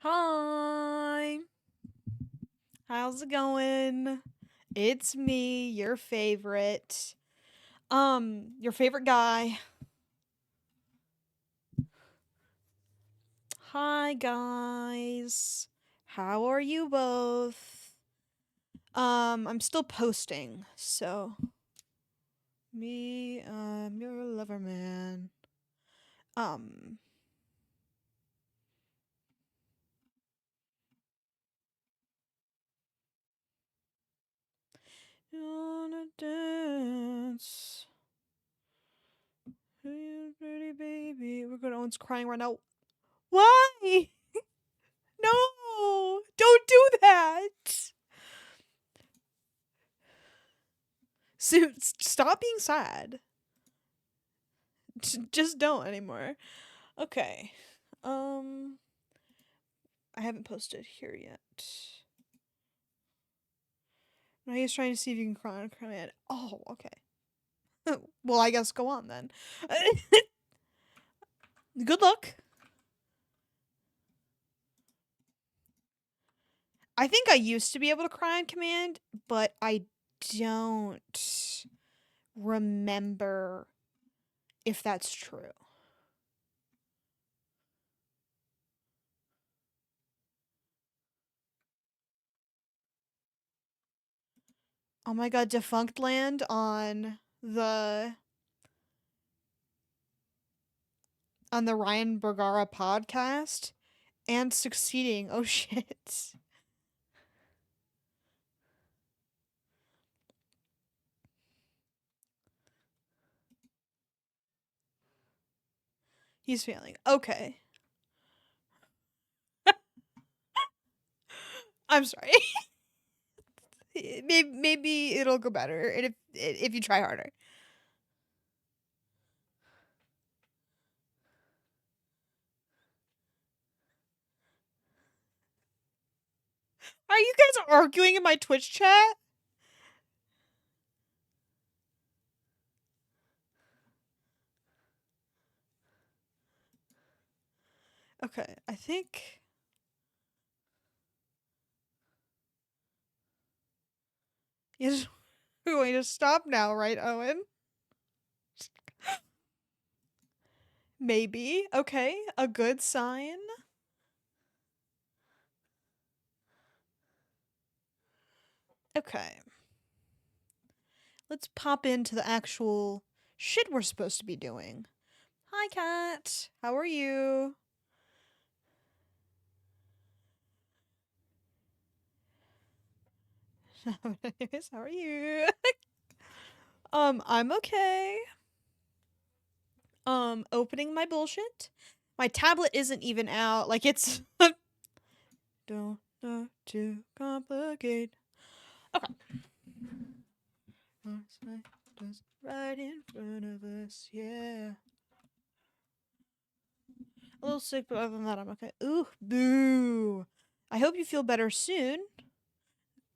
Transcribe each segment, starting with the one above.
Hi. How's it going? It's me, your favorite. Your favorite guy. Hi guys. How are you both? I'm still posting, so me, your lover man. Um, you wanna dance? Hey, pretty baby. We're gonna Owen's crying right now. Why? No! Don't do that! Stop being sad. Just don't anymore. Okay. Um, I haven't posted here yet. Now he's trying to see if you can cry on command. Oh, okay. Well, I guess go on then. Good luck. I think I used to be able to cry on command, but I don't remember if that's true. Oh my god, Defunct Land on the Ryan Bergara podcast and succeeding. Oh shit. He's failing. Okay. I'm sorry. Maybe it'll go better if you try harder. Are you guys arguing in my Twitch chat? Okay, I think you're going to stop now, right, Owen? Maybe. Okay, a good sign. Okay. Let's pop into the actual shit we're supposed to be doing. Hi, Kat. How are you? Anyways, how are you? I'm okay. Opening my bullshit. My tablet isn't even out. Like it's don't not too complicate. Okay. Right in front of us, yeah. A little sick, but other than that, I'm okay. Ooh, boo. I hope you feel better soon.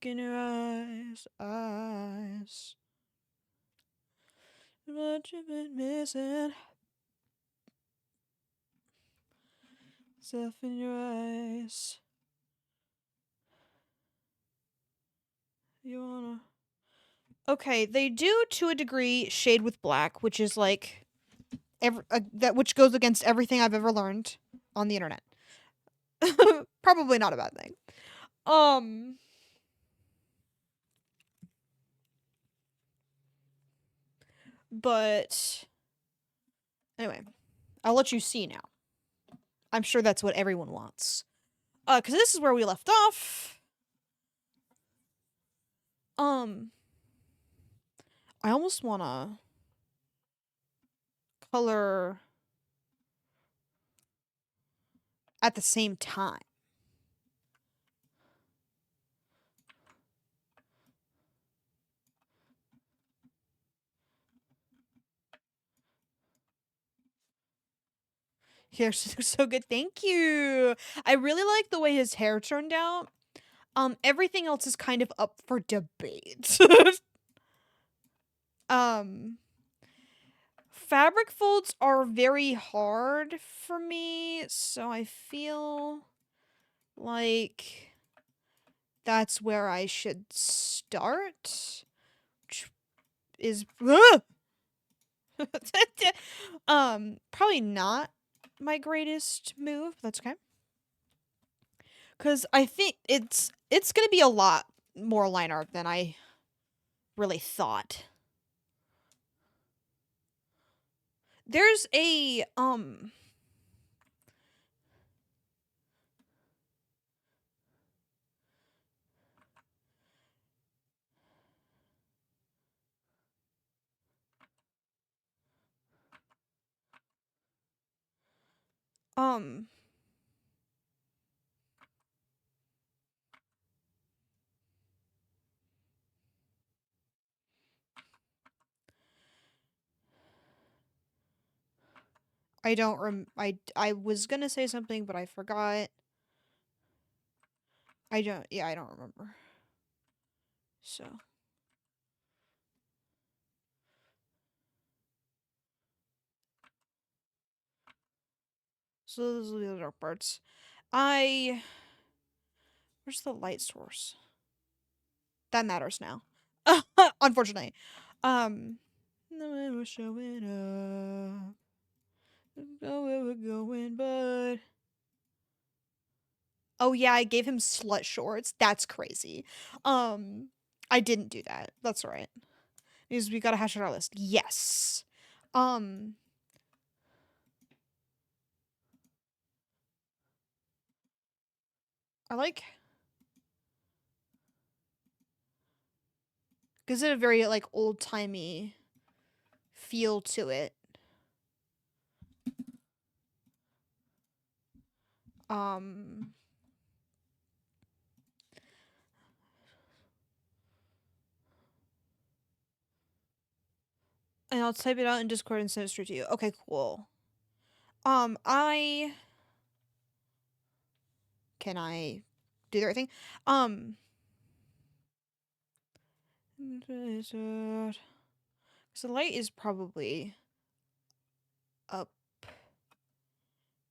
In your eyes. What you've been missing. Stuff in your eyes. You wanna. Okay, they do to a degree shade with black, which is like that which goes against everything I've ever learned on the internet. Probably not a bad thing. Um but anyway, I'll let you see now. I'm sure that's what everyone wants. Cuz this is where we left off. Um I almost want to color at the same time. You're so good. Thank you. I really like the way his hair turned out. Everything else is kind of up for debate. um Fabric folds are very hard for me, so I feel like that's where I should start, which is probably not my greatest move. That's okay. Cuz I think it's going to be a lot more line art than I really thought. There's a um I don't I was going to say something but I forgot. I don't remember. So those are the other dark parts. Where's the light source? That matters now. Unfortunately. The wind was showing up. Know where we're going, but oh yeah, I gave him slut shorts. That's crazy. I didn't do that. That's all right. Because we gotta hash out our list. Yes. Um, I like gives it a very like old timey feel to it. Um, and I'll type it out in Discord and send it straight to you. Okay, cool. I can I do the right thing? So the light is probably up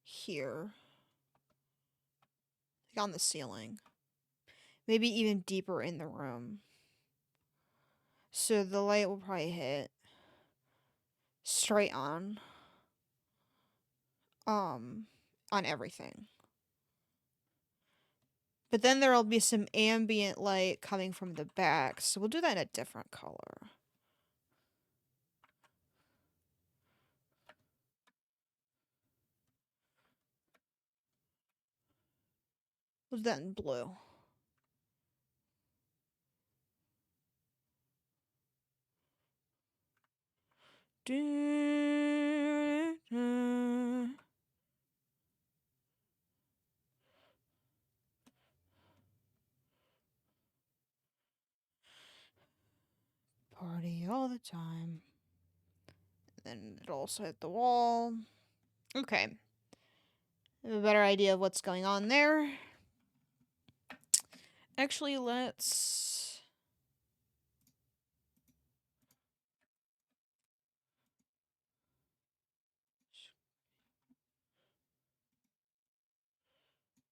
here, like on the ceiling. Maybe even deeper in the room. So the light will probably hit straight on everything. But then there'll be some ambient light coming from the back, so we'll do that in a different color. We'll do that in blue. Party all the time. Then it'll also hit the wall. Okay. I have a better idea of what's going on there. Actually, let's...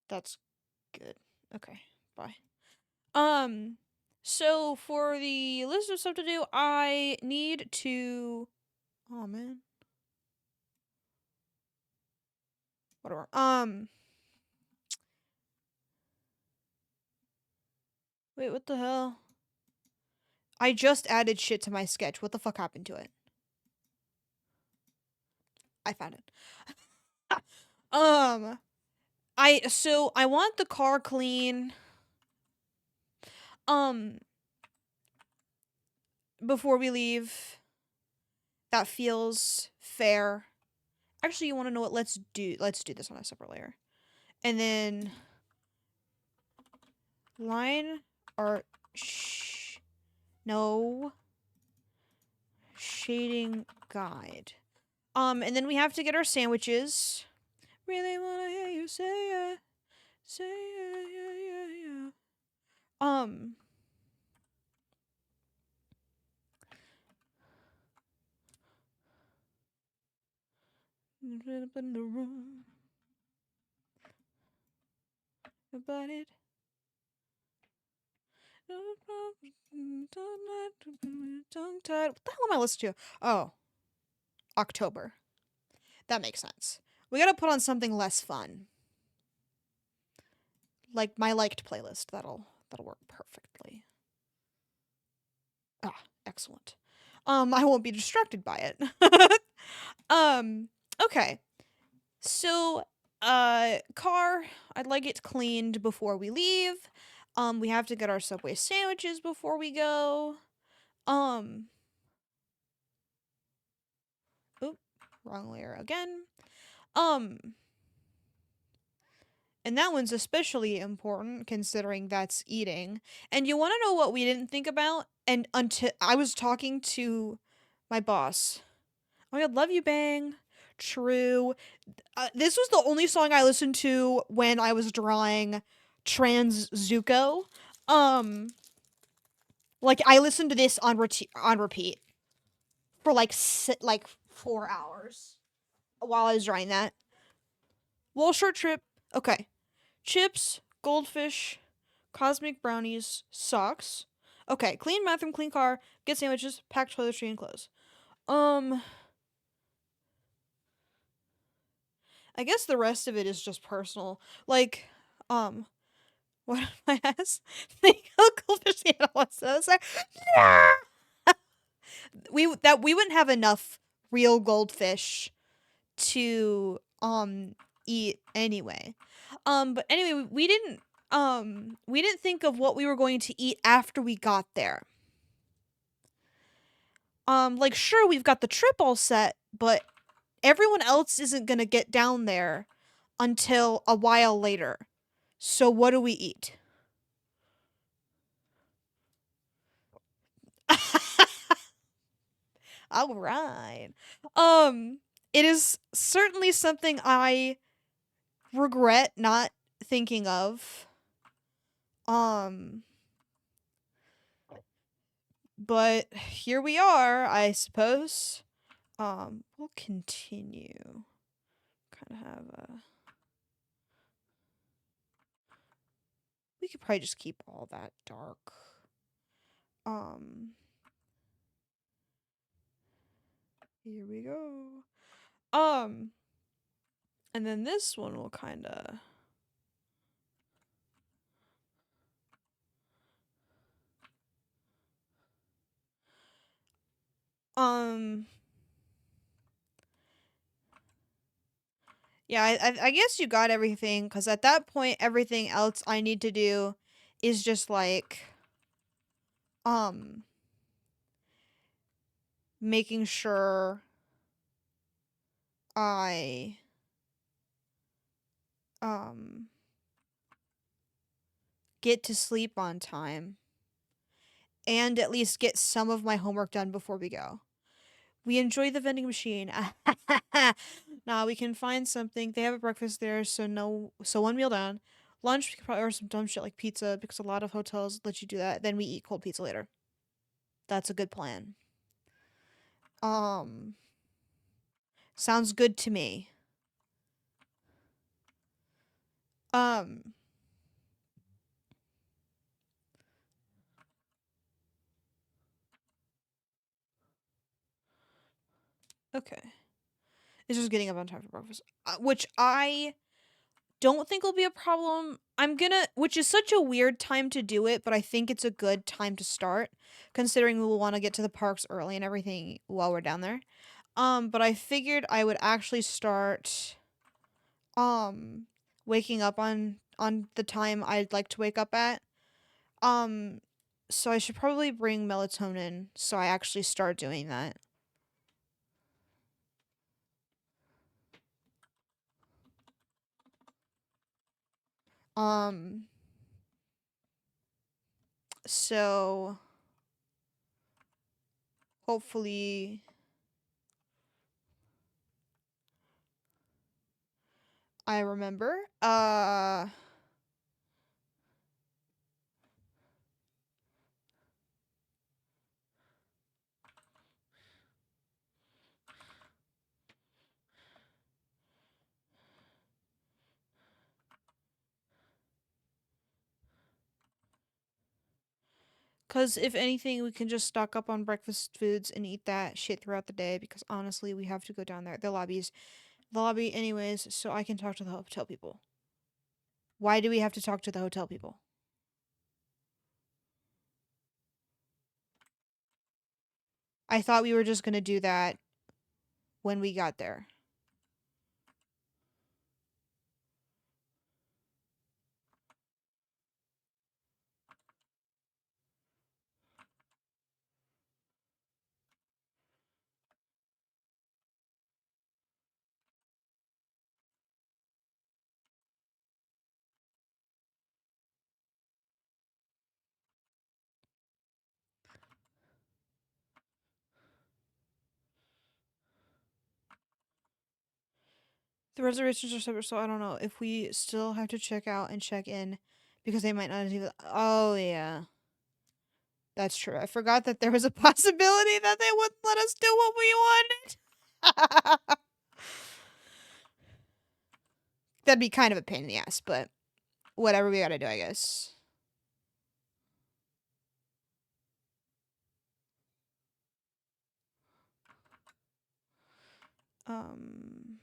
That's good. Okay, bye. So for the list of stuff to do, I need to... Oh, man. Whatever. Wait, what the hell? I just added shit to my sketch. What the fuck happened to it? I found it. I want the car clean. Um, before we leave. That feels fair. Actually, you want to know what? Let's do this on a separate layer. And then line art no shading guide. And then we have to get our sandwiches. Really wanna hear you say it. Say it, yeah. In the room. about it. Tongue-tied. What the hell am I listening to? Oh, October. That makes sense. We gotta put on something less fun, like my liked playlist. That'll work perfectly. Ah, excellent. I won't be distracted by it. um, okay. So, car, I'd like it cleaned before we leave. We have to get our Subway sandwiches before we go. Um, oop, wrong layer again. Um, and that one's especially important considering that's eating. And you want to know what we didn't think about? And until I was talking to my boss. Oh my god, love you, Bang. True. This was the only song I listened to when I was drawing Trans Zuko. Um, like I listened to this on repeat for like 4 hours while I was drawing that. Wall short trip. Okay. Chips, goldfish, cosmic brownies, socks. Okay, clean bathroom, clean car, get sandwiches, pack toiletry and clothes. Um, I guess the rest of it is just personal. Like, what am I ass? Think goldfish animals. So it's like, we wouldn't have enough real goldfish to eat anyway. But anyway, we didn't think of what we were going to eat after we got there. Like sure we've got the trip all set, but everyone else isn't going to get down there until a while later. So what do we eat? All right. Um it is certainly something I regret not thinking of. Um but here we are, I suppose. We'll continue. Kind of have a we could probably just keep all that dark. Um Here we go. Um and then this one will kind of um yeah, I guess you got everything cuz at that point everything else I need to do is just like um making sure I um get to sleep on time and at least get some of my homework done before we go. We enjoy the vending machine. Nah, we can find something. They have a breakfast there, so one meal down. Lunch, we can probably order some dumb shit like pizza because a lot of hotels let you do that. Then we eat cold pizza later. That's a good plan. Um, sounds good to me. Um, okay. It's just getting up on time for breakfast, which I don't think will be a problem. Which is such a weird time to do it, but I think it's a good time to start, considering we will want to get to the parks early and everything while we're down there. But I figured I would actually start, um, waking up on the time I'd like to wake up at. Um, so I should probably bring melatonin so I actually start doing that. Um, so hopefully I remember. Because if anything, we can just stock up on breakfast foods and eat that shit throughout the day. Because honestly, we have to go down there. The lobby, anyways, so I can talk to the hotel people. Why do we have to talk to the hotel people? I thought we were just gonna do that when we got there. The reservations are separate, so I don't know if we still have to check out and check in because they might not even. Oh, yeah. That's true. I forgot that there was a possibility that they wouldn't let us do what we wanted. That'd be kind of a pain in the ass, but whatever we gotta do, I guess. Um.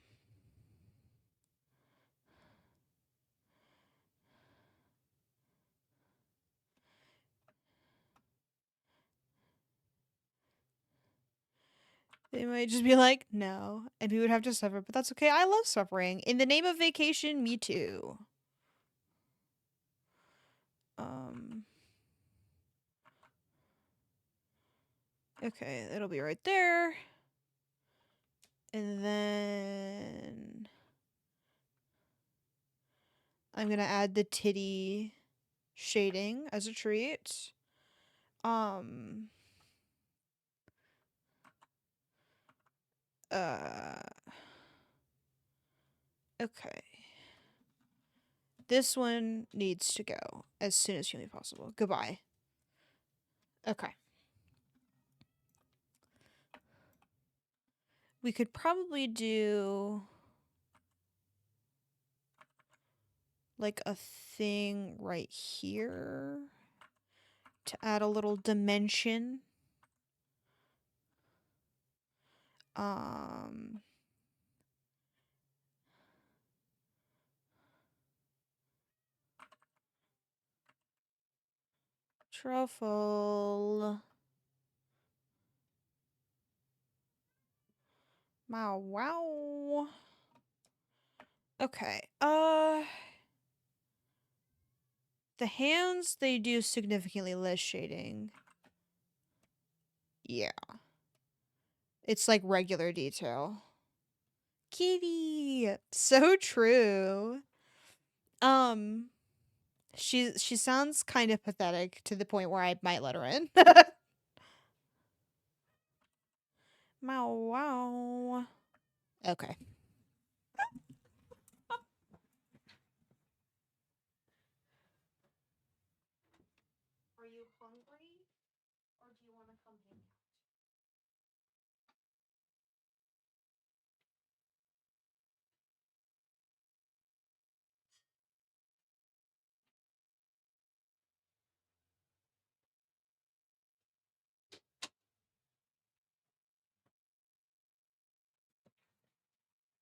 They might just be like, no, and we would have to suffer, but that's okay. I love suffering. In the name of vacation, me too. Um. Okay, it'll be right there. And then I'm gonna add the titty shading as a treat. Um. Uh. Okay. This one needs to go as soon as humanly possible. Goodbye. Okay. We could probably do like a thing right here to add a little dimension. Um Truffle. Wow, wow. Okay. The hands, they do significantly less shading. Yeah. It's like regular detail. Kitty. So true. Um she sounds kind of pathetic to the point where I might let her in. Wow, wow. Okay. Are you hungry or do you want to come hang out?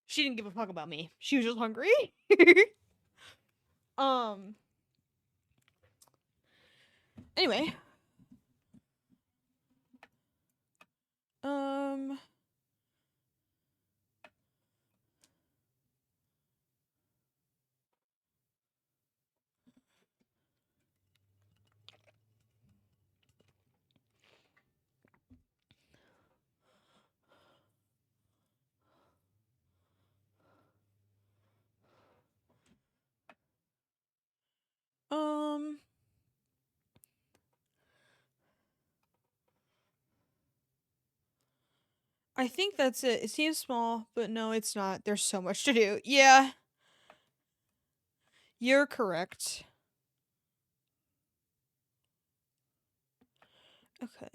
She didn't give a fuck about me. She was just hungry. um anyway, um um I think that's it. It seems small, but no, it's not. There's so much to do. Yeah, you're correct. Okay.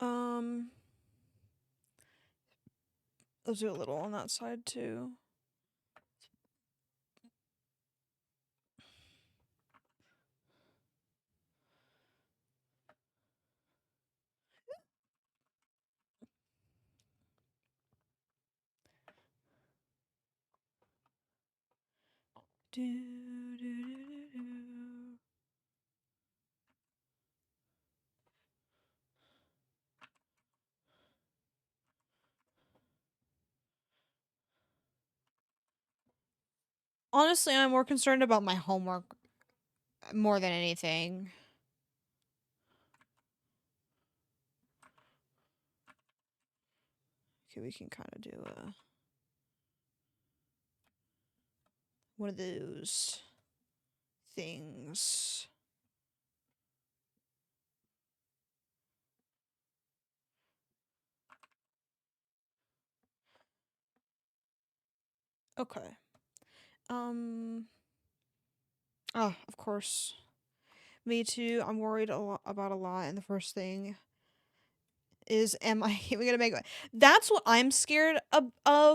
Let's do a little on that side too. Do, do, do, do, do. Honestly, I'm more concerned about my homework more than anything. Okay, we can kind of do one of those things. Okay. Oh, of course. Me too. I'm worried about a lot, and the first thing is, am I even gonna make it? That's what I'm scared about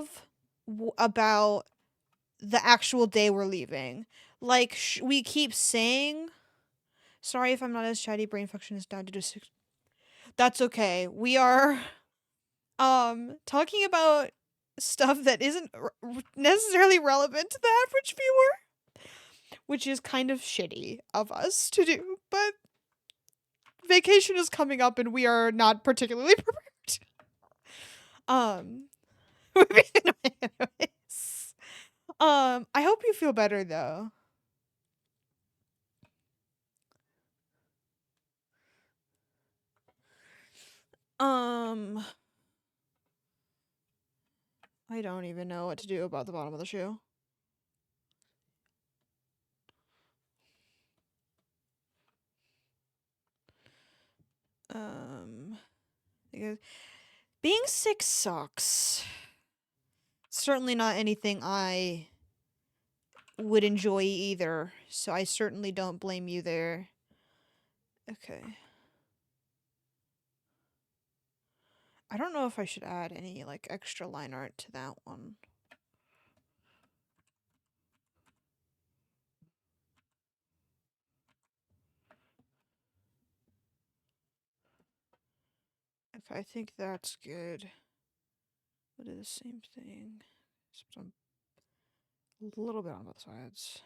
the actual day we're leaving. Like, we keep saying, sorry if I'm not as chatty, brain function is down to just 6. That's okay. We are, talking about stuff that isn't necessarily relevant to the average viewer, which is kind of shitty of us to do, but vacation is coming up and we are not particularly prepared. Anyways. I hope you feel better though. I don't even know what to do about the bottom of the shoe. Because being sick sucks. Certainly not anything I would enjoy either, so I certainly don't blame you there. Okay. I don't know if I should add any, like, extra line art to that one. Okay, I think that's good. We'll do the same thing. Except a little bit on both sides.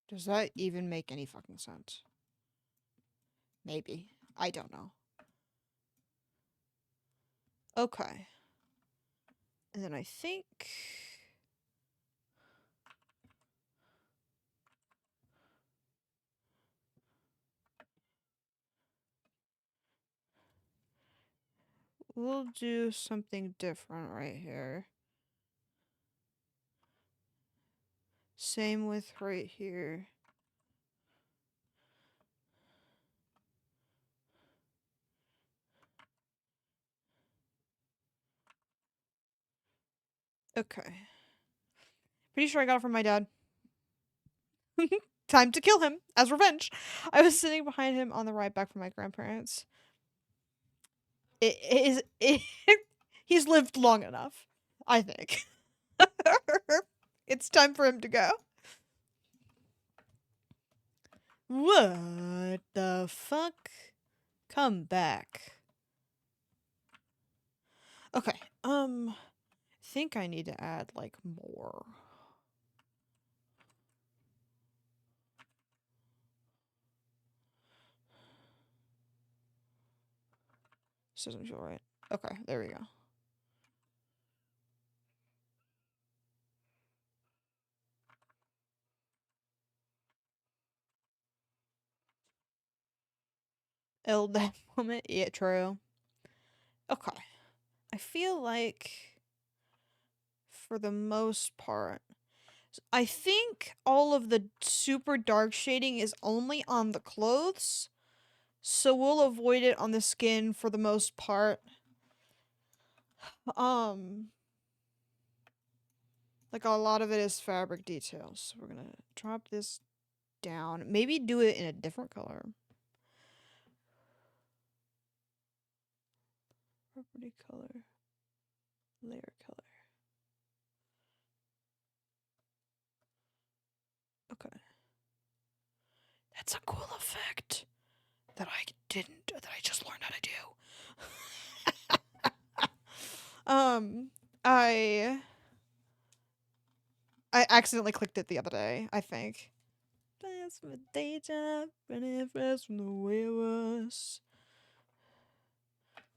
Does that even make any fucking sense? Maybe. I don't know. Okay. And then I think... we'll do something different right here. Same with right here. Okay. Pretty sure I got it from my dad. Time to kill him as revenge. I was sitting behind him on the ride back from my grandparents. He's lived long enough, I think. It's time for him to go. What the fuck? Come back. Okay, think I need to add, like, more. This doesn't feel right. Okay, there we go. That moment. Yeah, true. Okay. I feel like, for the most part, I think all of the super dark shading is only on the clothes, so we'll avoid it on the skin for the most part. Like a lot of it is fabric details. So we're gonna drop this down. Maybe do it in a different color. Property color. Layer color. Okay. That's a cool effect that I just learned how to do. I accidentally clicked it the other day, I think. Fast from the daytime, running fast from the way it was.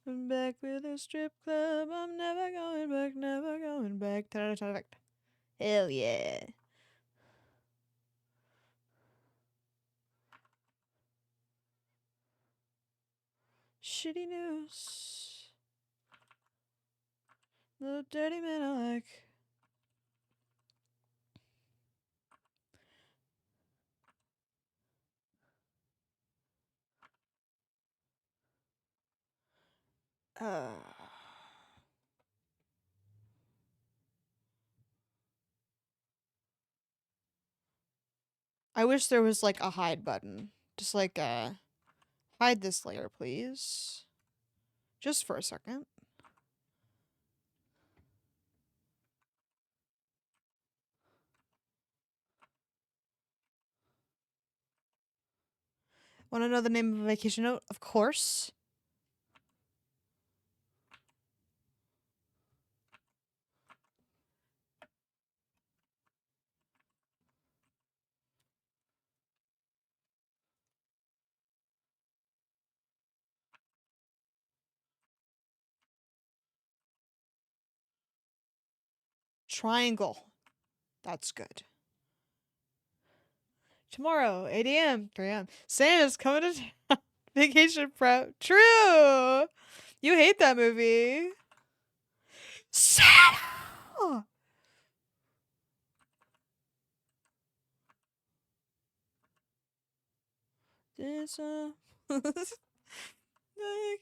I'm back with a strip club. I'm never going back, never going back. Hell yeah. Shitty news. The dirty man I like. Uh, I wish there was like a hide button. Just like hide this layer, please. Just for a second. Want to know the name of a vacation note? Of course. Triangle. That's good. Tomorrow, 8 a.m., 3 a.m. Santa's coming to town. Vacation prep. True. You hate that movie. Santa! This back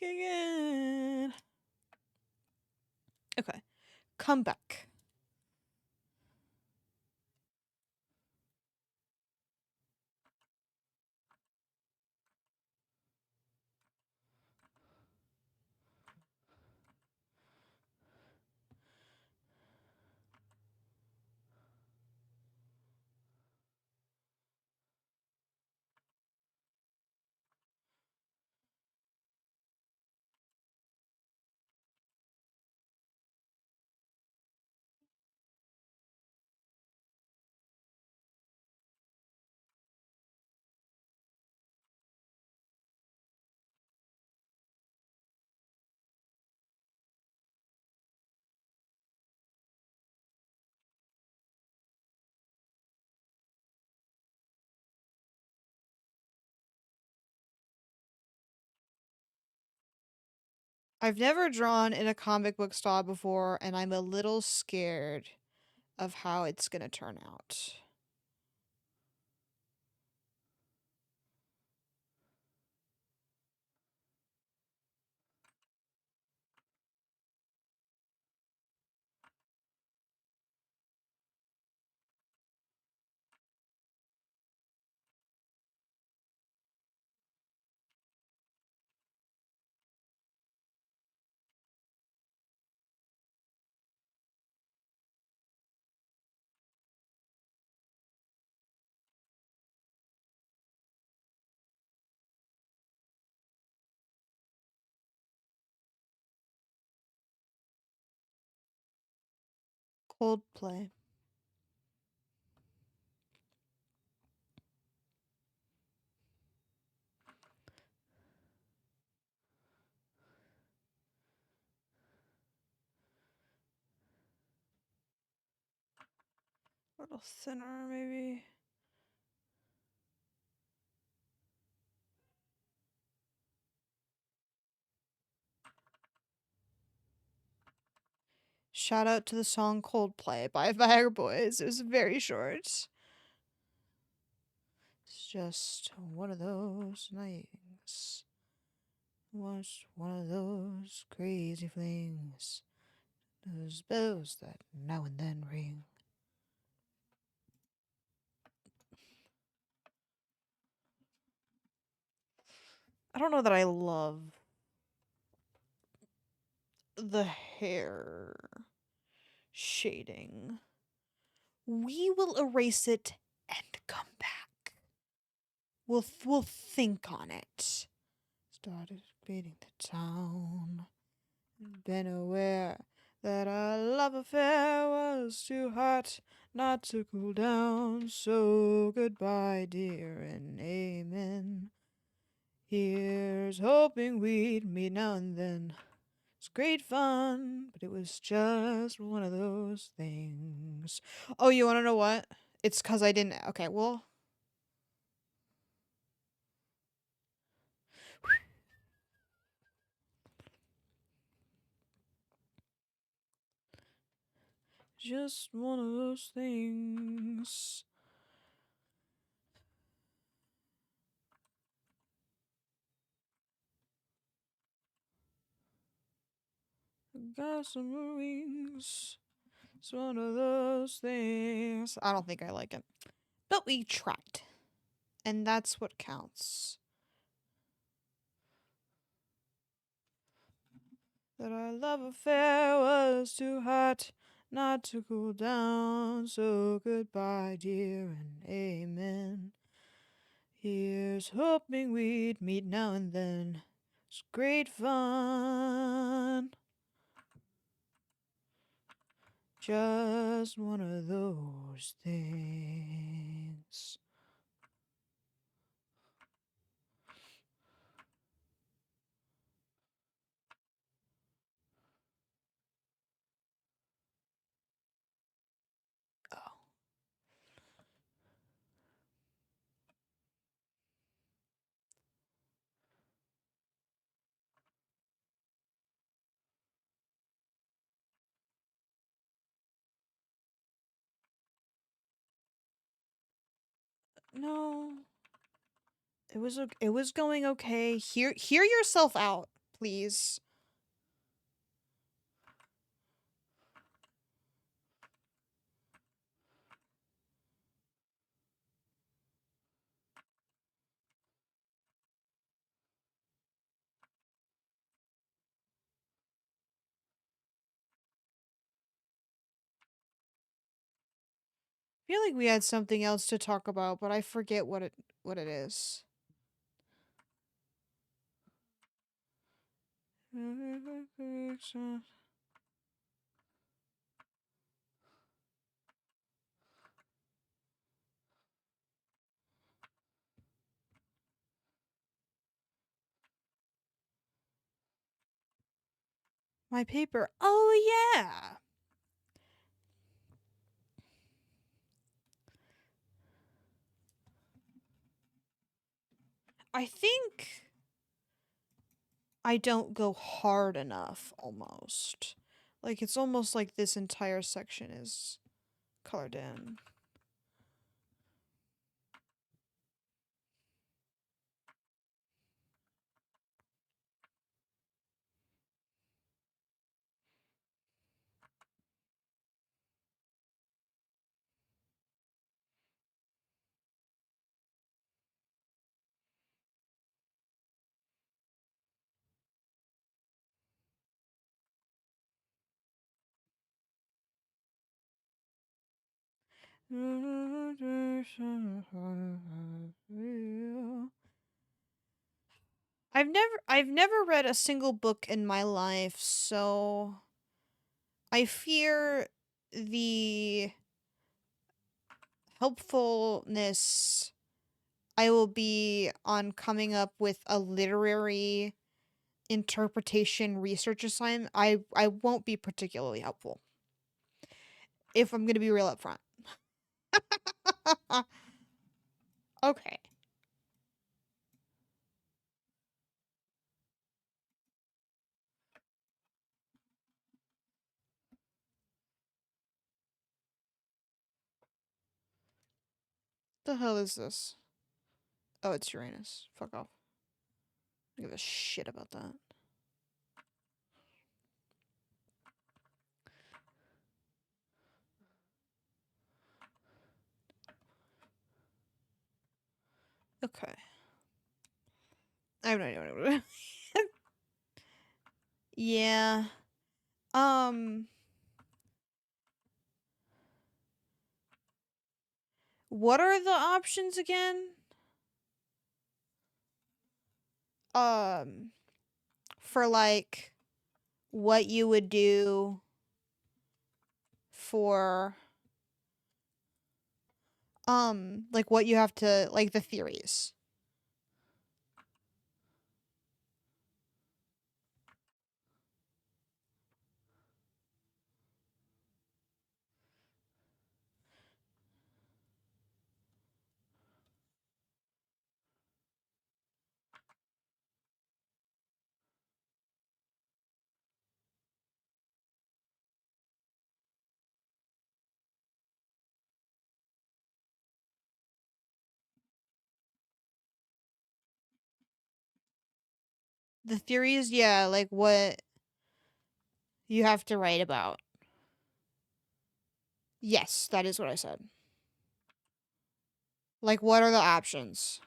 again. Okay. Come back. I've never drawn in a comic book style before, and I'm a little scared of how it's gonna turn out. Coldplay. A little thinner, maybe. Shout out to the song Coldplay by Fire Boys. It was very short. It's just one of those nights. Was one of those crazy flings. Those bells that now and then ring. I don't know that I love the hair shading. We will erase it and come back. We'll think on it. Started beating the town. Been aware that our love affair was too hot not to cool down. So goodbye, dear, and amen. Here's hoping we'd meet now and then. It's great fun, but it was just one of those things. Oh, you want to know what? It's because I didn't. Okay, well. Just one of those things. Got some wings. It's one of those things. I don't think I like it. But we tried. And that's what counts. That our love affair was too hot not to cool down. So goodbye, dear, and amen. Here's hoping we'd meet now and then. It's great fun. Just one of those things. Oh. No. It was going okay. Hear yourself out, please. I feel like we had something else to talk about, but I forget what it is. My paper. Oh yeah. I think I don't go hard enough almost. Like it's almost like this entire section is colored in. I've never read a single book in my life, so I fear the helpfulness I will be on coming up with a literary interpretation research assignment. I won't be particularly helpful. If I'm going to be real upfront. Okay. The hell is this? Oh, it's Uranus. Fuck off. I don't give a shit about that. Okay. I have no idea. Yeah. Um. What are the options again? Um. For like what you would do for like what you have to like the theories. The theories, yeah, like what you have to write about. Yes, that is what I said. Like what are the options?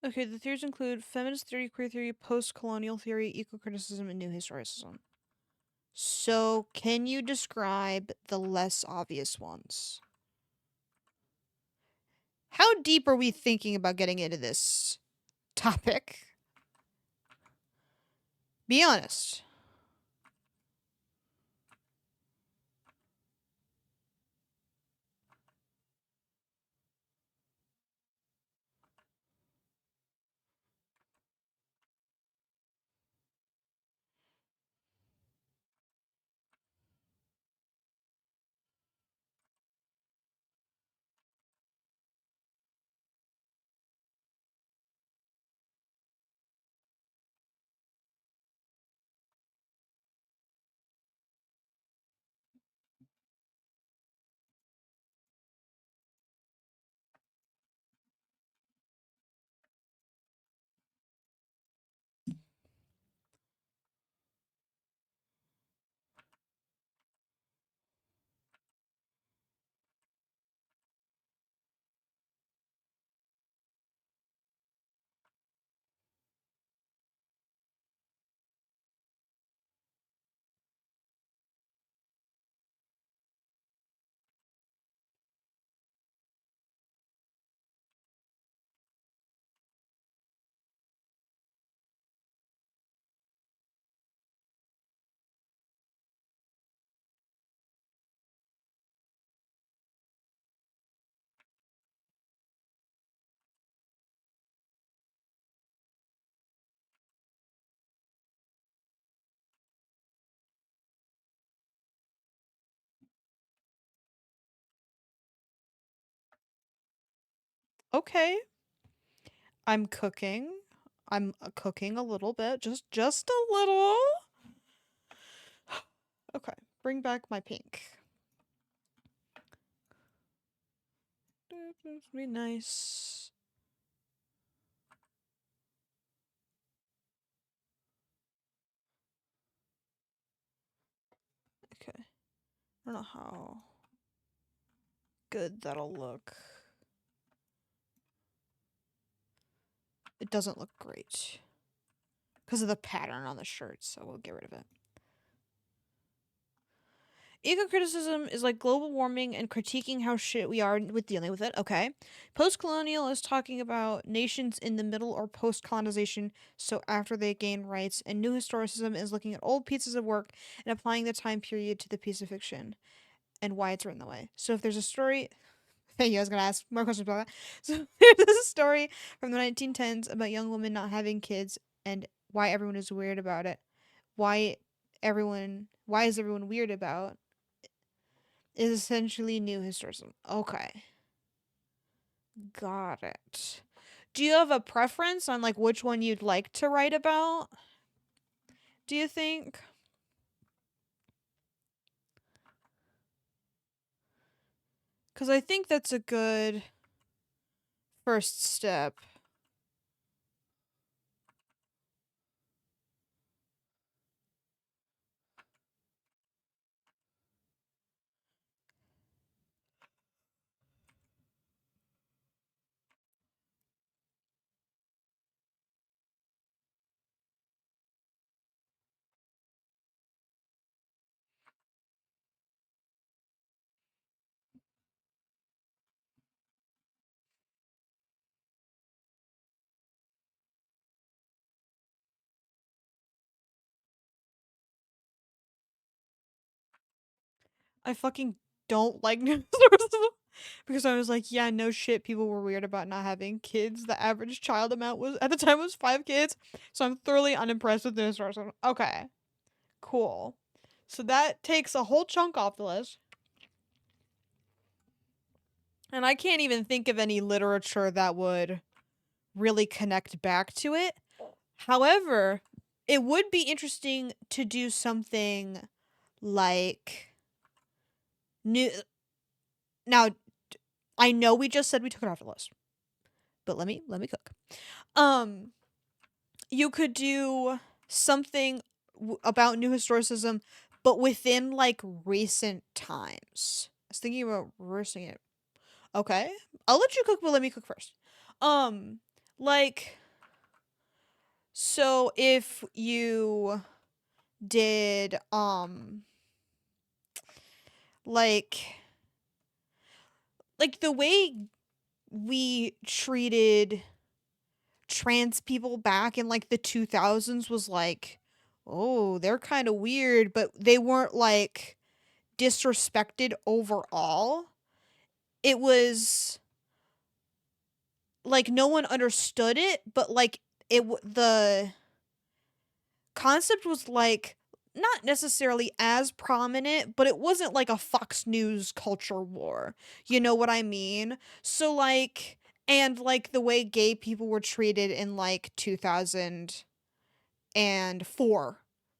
Okay, the theories include feminist theory, queer theory, post-colonial theory, eco-criticism, and new historicism. So, can you describe the less obvious ones? How deep are we thinking about getting into this topic? Be honest. Okay. I'm cooking. I'm cooking a little bit, just a little. Okay, bring back my pink. Be nice. Okay. I don't know how good that'll look. It doesn't look great because of the pattern on the shirt, so we'll get rid of it. Eco-criticism is like global warming and critiquing how shit we are with dealing with it. Okay. Post-colonial is talking about nations in the middle or post-colonization, so after they gain rights. And new historicism is looking at old pieces of work and applying the time period to the piece of fiction and why it's written that way. So if there's a story, thank you. I was gonna ask more questions about that. So there's a story from the 1910s about young women not having kids and why everyone is weird about it. Why is everyone weird about is essentially new historicism. Okay. Got it. Do you have a preference on like which one you'd like to write about? Do you think? Cuz I think that's a good first step. I fucking don't like new historicism because I was like, yeah, no shit, people were weird about not having kids. The average child amount was at the time was 5 kids. So I'm thoroughly unimpressed with new historicism. Okay. Cool. So that takes a whole chunk off the list. And I can't even think of any literature that would really connect back to it. However, it would be interesting to do something like new. Now, I know we just said we took it off the list, but let me cook. Um, you could do something about new historicism, but within like recent times. I was thinking about reversing it. Okay, I'll let you cook, but let me cook first. Um, like, so if you did, like, the way we treated trans people back in like the 2000s was like, oh, they're kind of weird, but they weren't like disrespected overall. It was like no one understood it, but like the concept was like not necessarily as prominent, but it wasn't like a Fox News culture war. You know what I mean? So like, and like the way gay people were treated in like 2004,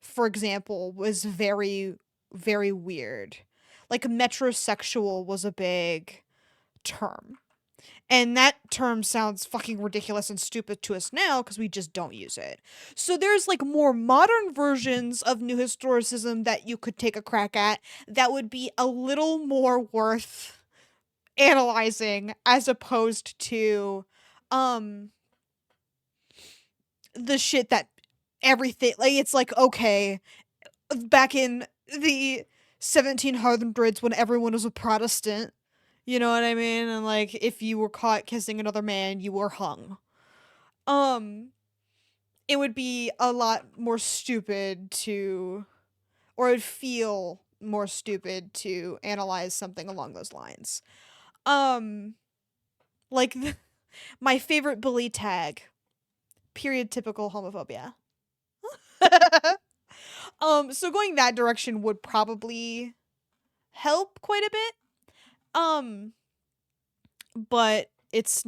for example, was very, very weird. Like metrosexual was a big term. And that term sounds fucking ridiculous and stupid to us now because we just don't use it. So there's like more modern versions of new historicism that you could take a crack at that would be a little more worth analyzing as opposed to um the shit that everything like it's like okay, back in the 1700s when everyone was a Protestant, you know what I mean? And like if you were caught kissing another man, you were hung. Um it would be a lot more stupid to or it would feel more stupid to analyze something along those lines. Um like my favorite bully tag, period typical homophobia. So going that direction would probably help quite a bit. Um but it's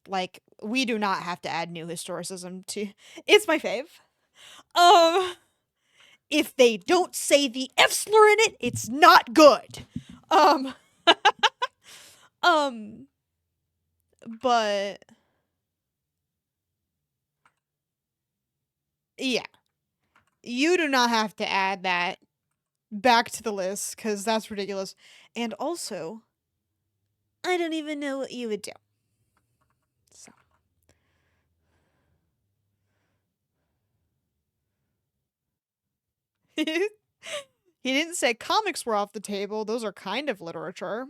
like we do not have to add new historicism to it's my fave. Um if they don't say the F slur in it, it's not good. Um um but yeah, you do not have to add that back to the list cuz that's ridiculous. And also, I don't even know what you would do. So he didn't say comics were off the table. Those are kind of literature.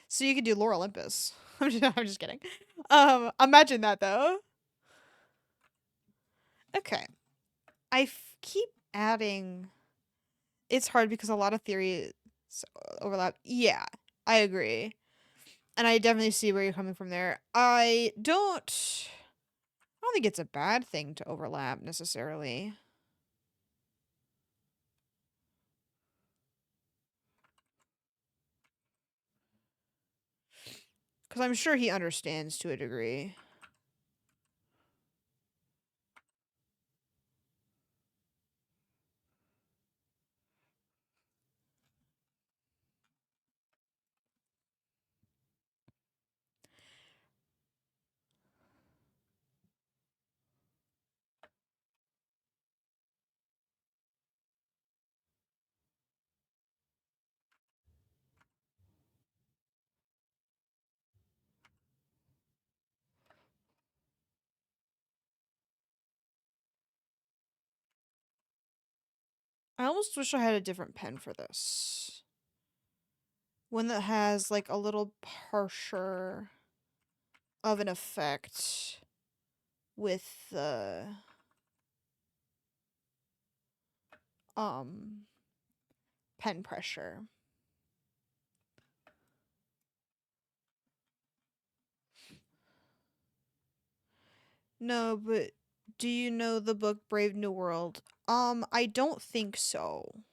So you could do Lore Olympus. I'm just kidding. Imagine that though. Okay. Keep adding. It's hard because a lot of theories overlap. Yeah, I agree. And I definitely see where you're coming from there. I don't think it's a bad thing to overlap necessarily. Because I'm sure he understands to a degree. I almost wish I had a different pen for this. One that has like a little harsher of an effect with the um pen pressure. No, but do you know the book Brave New World? I don't think so.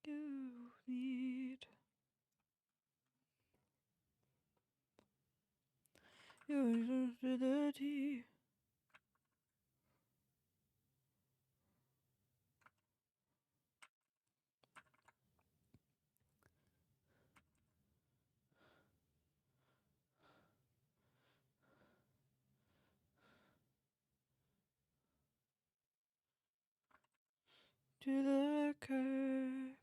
You need your ability. To the curb.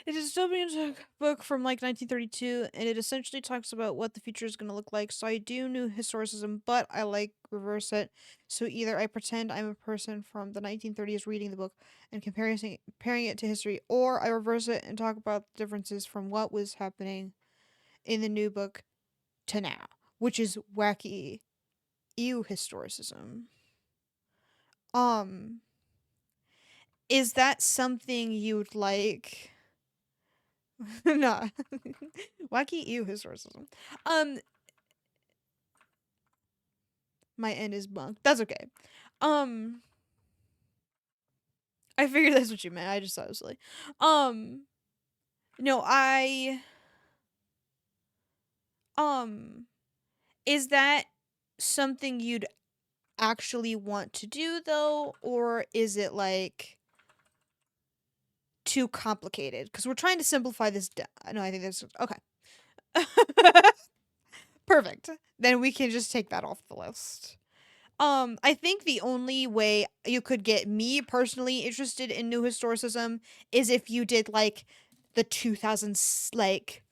It's a dystopian book from like 1932, and it essentially talks about what the future is going to look like. So I do new historicism, but I like reverse it. So either I pretend I'm a person from the 1930s reading the book and comparing it to history, or I reverse it and talk about the differences from what was happening in the new book to now, which is wacky ew historicism. Um, is that something you'd like? No. Wacky ew historicism. Um, my N is bunk. That's okay. Um, I figured that's what you meant. I just thought it was silly. Um, no, um, is that something you'd actually want to do though, or is it like too complicated? Because we're trying to simplify this. No, I think that's okay. Perfect. Then we can just take that off the list. I think the only way you could get me personally interested in new historicism is if you did like the 2000s, like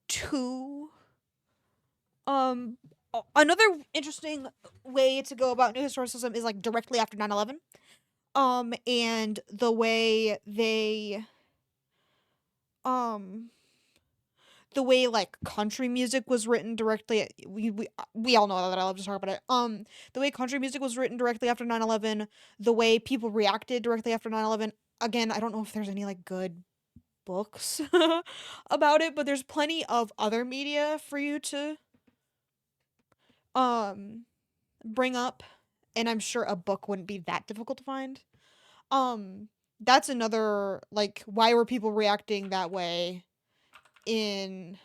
two. Another interesting way to go about new historicism is like directly after 9/11. And the way they um the way like country music was written directly we all know that I love to talk about it. The way country music was written directly after 9/11, the way people reacted directly after 9/11. Again, I don't know if there's any like good books about it, but there's plenty of other media for you to um bring up, and I'm sure a book wouldn't be that difficult to find. Um that's another like why were people reacting that way in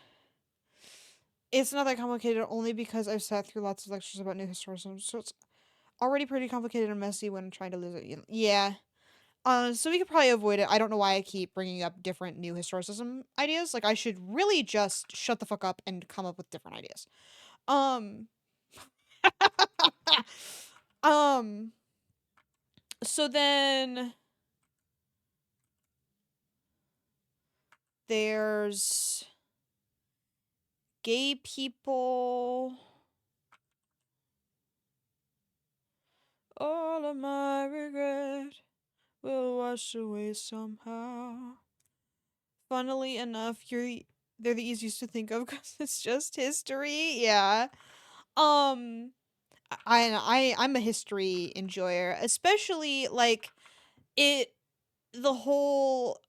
it's not that complicated only because I've sat through lots of lectures about new historicism, so it's already pretty complicated and messy when trying to lose it. Yeah. So we could probably avoid it. I don't know why I keep bringing up different new historicism ideas. Like I should really just shut the fuck up and come up with different ideas. Um. um. So then there's gay people. All of my regret will wash away somehow. Funnily enough, they're the easiest to think of because it's just history. Yeah. Um, I'm a history enjoyer, especially like it. The whole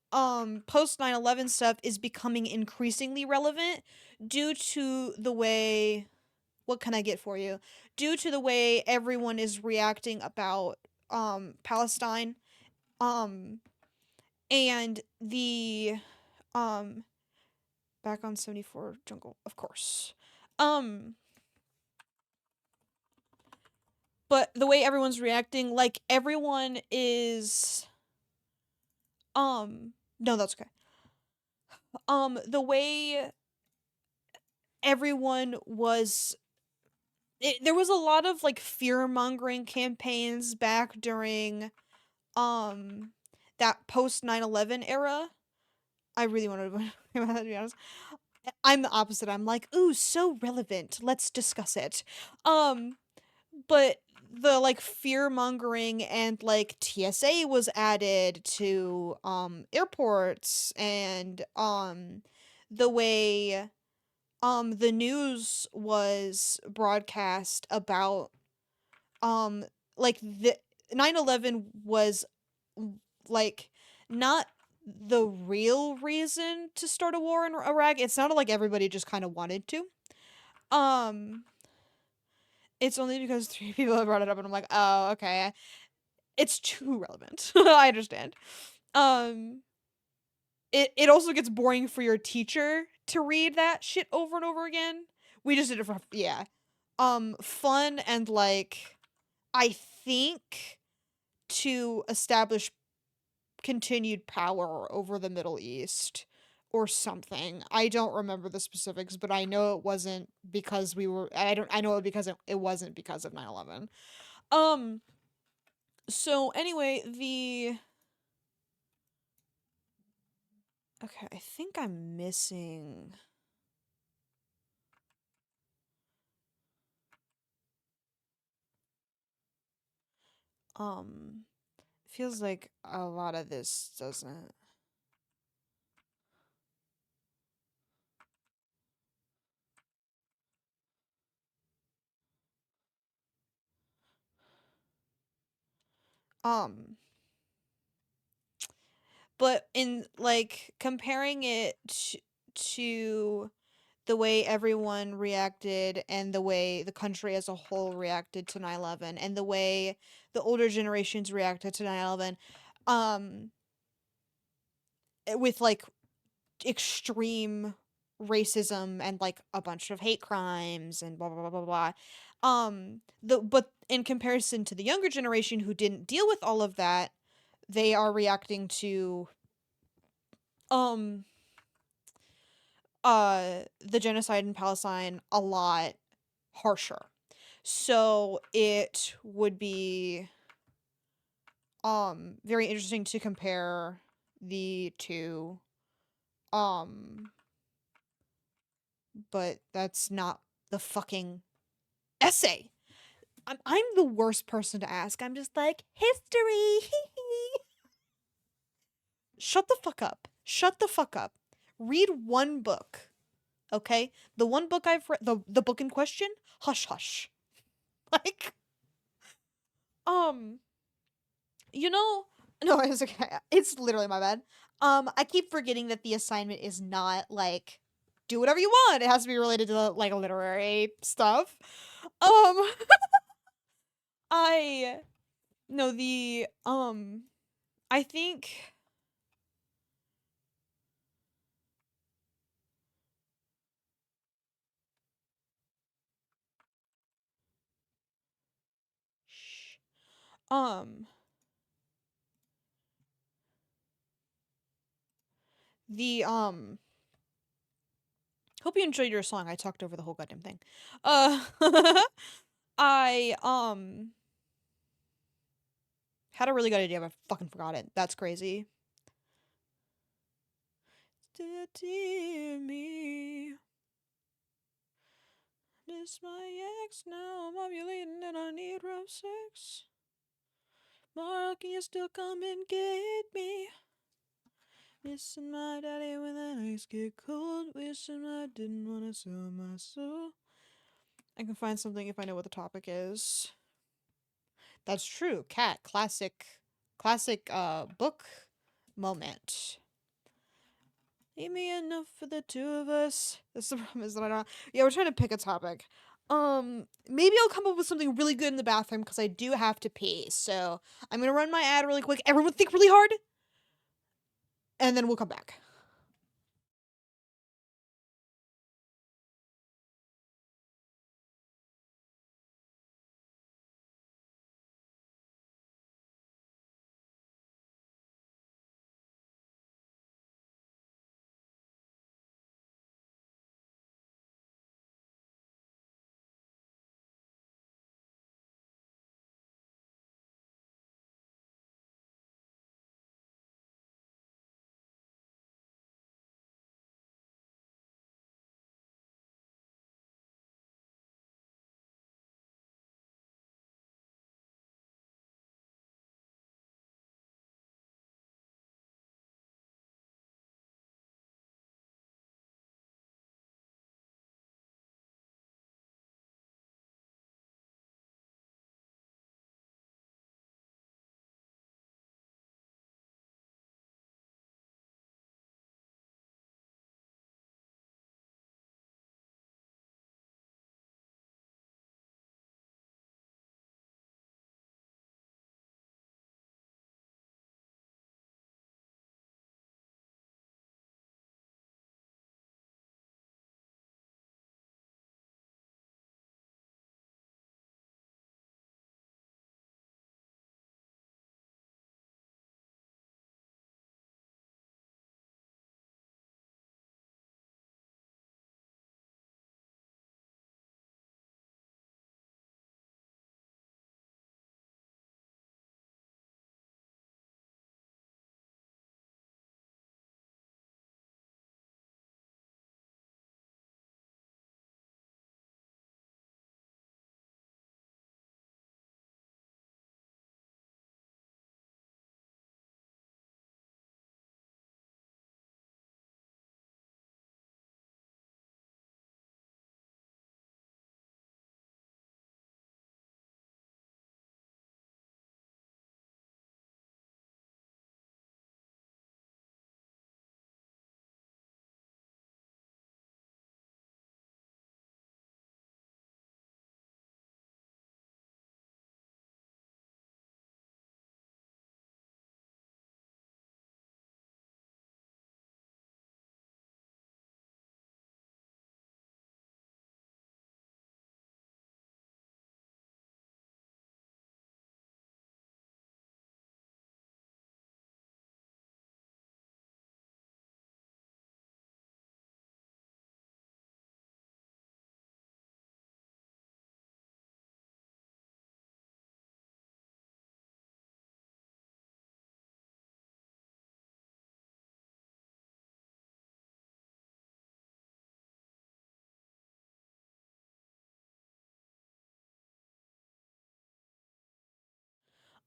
post 9/11 stuff is becoming increasingly relevant due to the way. What can I get for you? Due to the way everyone is reacting about Palestine, um, and the um back on 74 jungle, of course. Um, but the way everyone's reacting, like everyone is no, that's okay. The way everyone was there was a lot of like fear-mongering campaigns back during um that post 9/11 era. I really wanted to to be honest. I'm the opposite. I'm like, "Ooh, so relevant. Let's discuss it." Um but the like fear mongering and like TSA was added to airports and the way the news was broadcast about um like the 9/11 was like not the real reason to start a war in Iraq. It sounded like everybody just kind of wanted to. Um it's only because three people have brought it up and I'm like, "Oh, okay. It's too relevant." I understand. Um it also gets boring for your teacher to read that shit over and over again. We just did it for yeah. Fun and like I think to establish continued power over the Middle East or something. I don't remember the specifics, but I know it wasn't because we were I know it because it wasn't because of 9/11. Um so anyway, the okay, I think I'm missing um feels like a lot of this doesn't um but in like comparing it to the way everyone reacted and the way the country as a whole reacted to 9/11 and the way the older generations reacted to 9/11 um with like extreme racism and like a bunch of hate crimes and blah blah blah blah blah. The but in comparison to the younger generation who didn't deal with all of that, they are reacting to um the genocide in Palestine a lot harsher. So it would be very interesting to compare the two. Um but that's not the fucking essay. I'm the worst person to ask. I'm just like, history. shut the fuck up. Shut the fuck up. Read one book. Okay? The one book I've read, the book in question, hush hush. Like, um, you know, no, it's okay. It's literally my bad. I keep forgetting that the assignment is not like do whatever you want. It has to be related to like literary stuff. Um, I no the I think shh, um the hope you enjoyed your song. I talked over the whole goddamn thing. Uh I had a really good idea, but I fucking forgot it. That's crazy. Dear me, miss my ex now. I'm ovulating and I need rough sex. Mark, can you still come and get me? Missing my daddy when the nights get cold. Wishing I didn't want to sell my soul. I can find something if I know what the topic is. That's true. Cat, classic book moment. Ain't me enough for the two of us. That's the problem is that I don't. Yeah, we're trying to pick a topic. Maybe I'll come up with something really good in the bathroom because I do have to pee. So I'm gonna run my ad really quick. Everyone think really hard, and then we'll come back.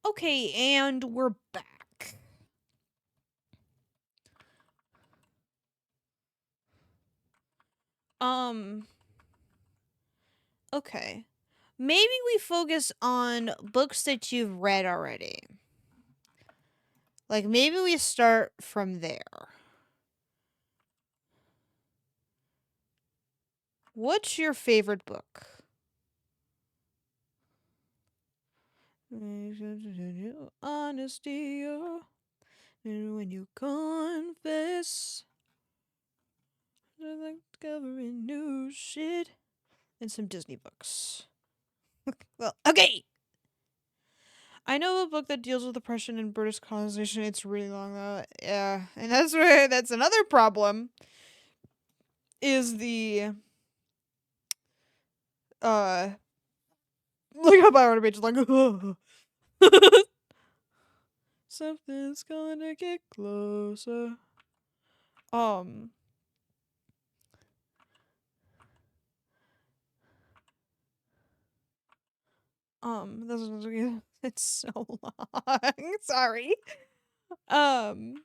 Okay, and we're back. Um, okay. Maybe we focus on books that you've read already. Like, maybe we start from there. What's your favorite book? Honesty, and when you confess, discovering new shit, and some Disney books. Well, okay. I know a book that deals with oppression and British colonization. It's really long though. Yeah, and that's another problem. Is the uh look how Byron page is like something's gonna get closer. Um this is it's so long. Sorry. Um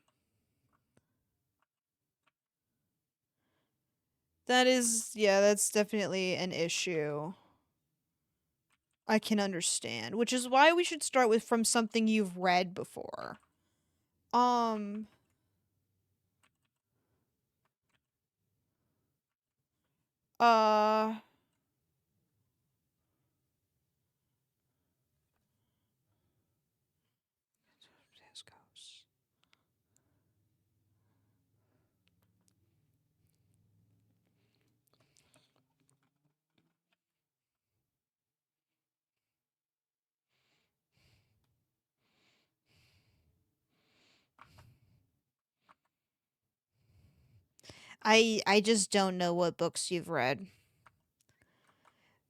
that's definitely an issue. I can understand, which is why we should start with from something you've read before. Um uh Discos. I just don't know what books you've read.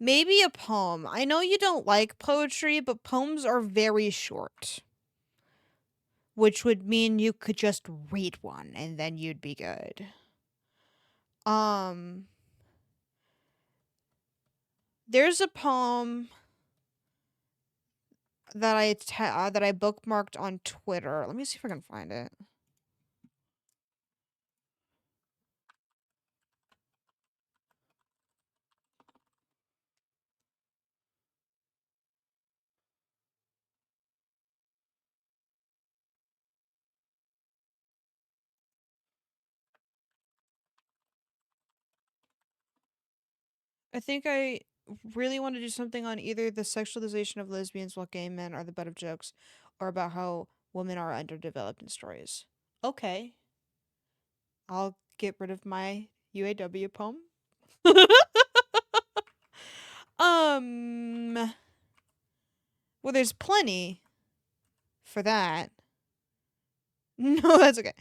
Maybe a poem. I know you don't like poetry, but poems are very short. Which would mean you could just read one and then you'd be good. Um there's a poem that that I bookmarked on Twitter. Let me see if I can find it. I think I really want to do something on either the sexualization of lesbians while gay men are the butt of jokes or about how women are underdeveloped in stories. Okay. I'll get rid of my UAW poem. um well there's plenty for that. No, that's okay.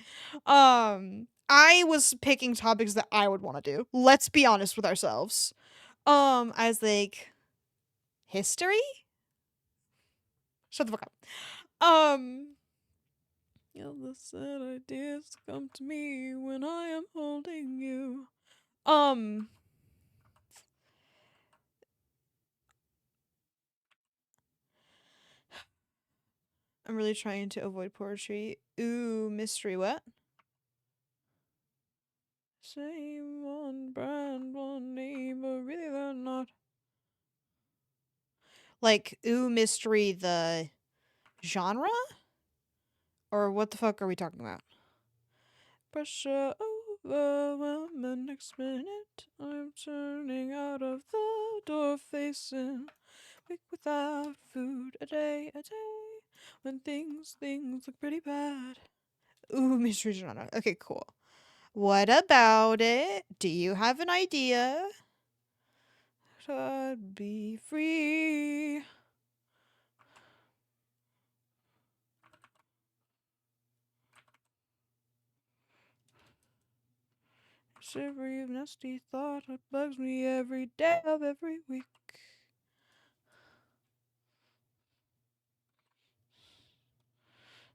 I was picking topics that I would want to do. Let's be honest with ourselves. I was like history? Shut the fuck up. The sad ideas come to me when I am holding you. Um, I'm really trying to avoid poetry. Ooh, mystery what? Same one brand, one name, but really they're not. Like, ooh, mystery, the genre? Or what the fuck are we talking about? Pressure overwhelm the next minute. I'm turning out of the door facing week without food. A day, when things look pretty bad. Ooh, mystery genre. Okay, cool. What about it? Do you have an idea? I'd be free. Every nasty thought that bugs me every day of every week.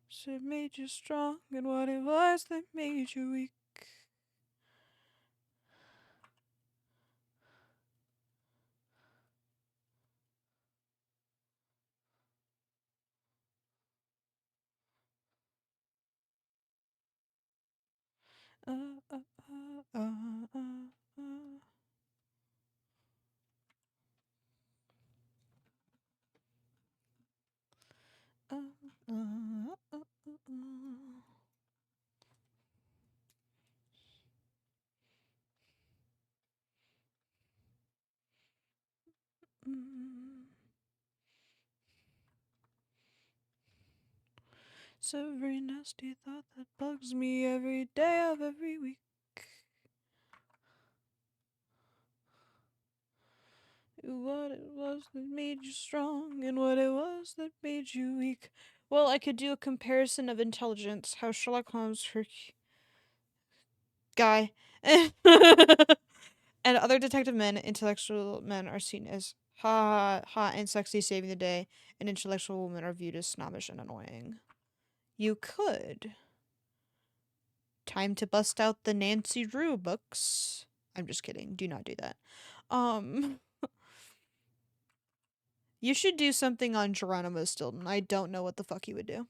So it made you strong, and what it was that made you weak. Uh, uh, uh, uh, uh, uh. It's a very nasty thought that bugs me every day of every week. What it was that made you strong and what it was that made you weak. Well, I could do a comparison of intelligence. How Sherlock Holmes, her guy, and other detective men, intellectual men are seen as hot and sexy, saving the day, and intellectual women are viewed as snobbish and annoying. You could. Time to bust out the Nancy Drew books. I'm just kidding. Do not do that. Um, you should do something on Geronimo Stilton. I don't know what the fuck he would do.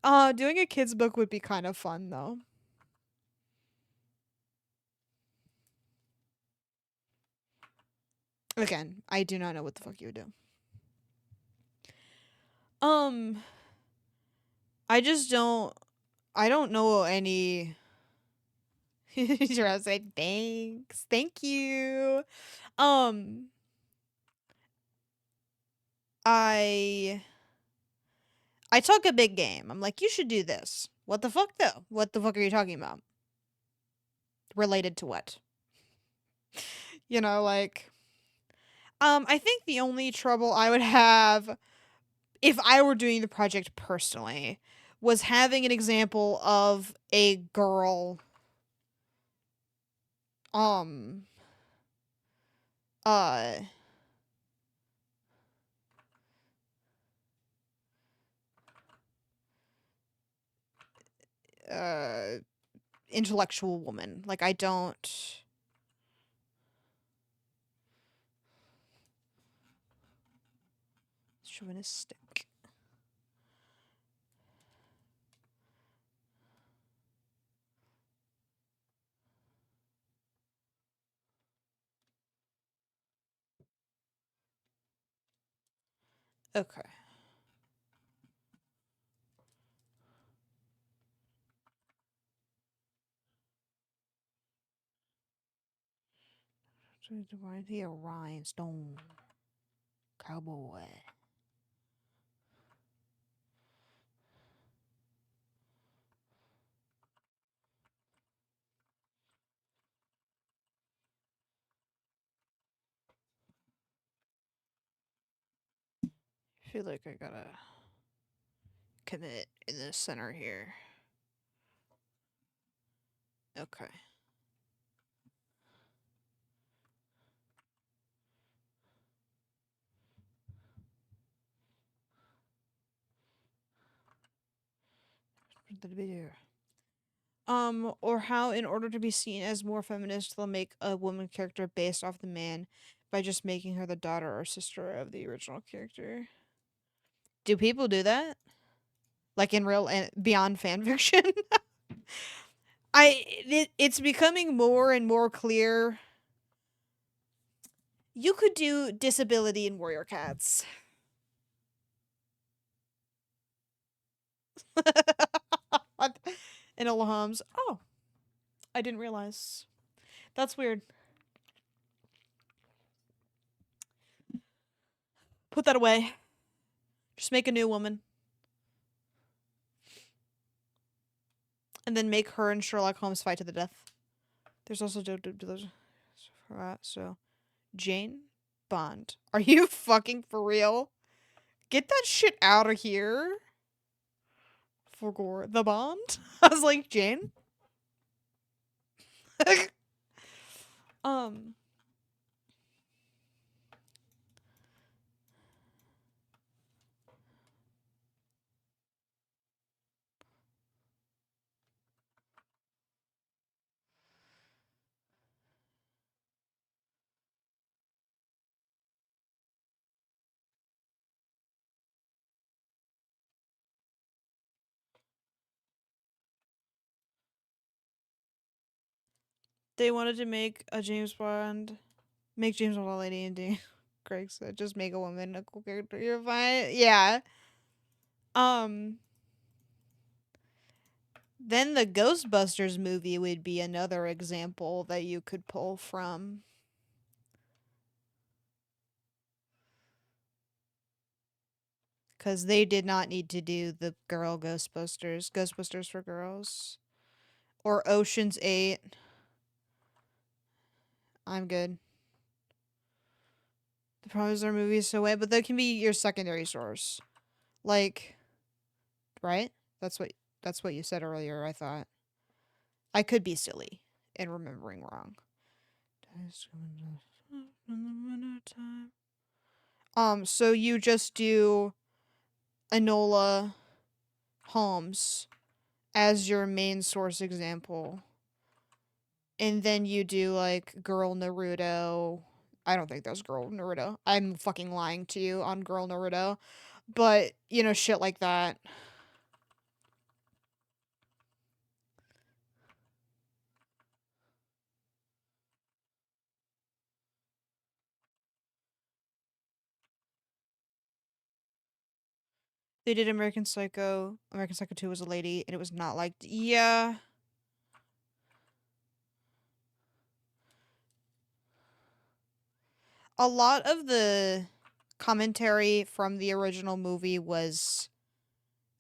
Doing a kid's book would be kind of fun though. Again, I do not know what the fuck you would do. Um, I just don't. I don't know any. Gerard said, "Thanks, thank you." Um, I I talk a big game. I'm like, you should do this. What the fuck though? What the fuck are you talking about? Related to what? You know, like, I think the only trouble I would have if I were doing the project personally was having an example of a girl um uh uh intellectual woman. Like I don't chauvinistic. Okay. Right here, rhinestone cowboy. I feel like I gotta commit in the center here. Okay. The video. Or how, in order to be seen as more feminist, they'll make a woman character based off the man by just making her the daughter or sister of the original character. Do people do that? Like in real and beyond fan fiction? It's becoming more and more clear. You could do disability in Warrior Cats. In Holmes. Oh, I didn't realize. That's weird. Put that away. Just make a new woman. And then make her and Sherlock Holmes fight to the death. There's also so Jane Bond. Are you fucking for real? Get that shit out of here. For the Bond? I was like, Jane? um they wanted to make a James Bond make James Bond a lady and D. Craig said, just make a woman a cool character. You're fine. Yeah. Um. Then the Ghostbusters movie would be another example that you could pull from. Because they did not need to do the girl Ghostbusters. Ghostbusters for girls. Or Ocean's 8. I'm good. The problem is their movies so way, but that can be your secondary source. Like, right? That's what that's what you said earlier, I thought. I could be silly and remembering wrong. So you just do Enola Holmes as your main source example. And then you do like Girl Naruto. I don't think that's Girl Naruto. I'm fucking lying to you on Girl Naruto. But, shit like that. They did American Psycho. American Psycho 2 was a lady, and it was not liked. Yeah. A lot of the commentary from the original movie was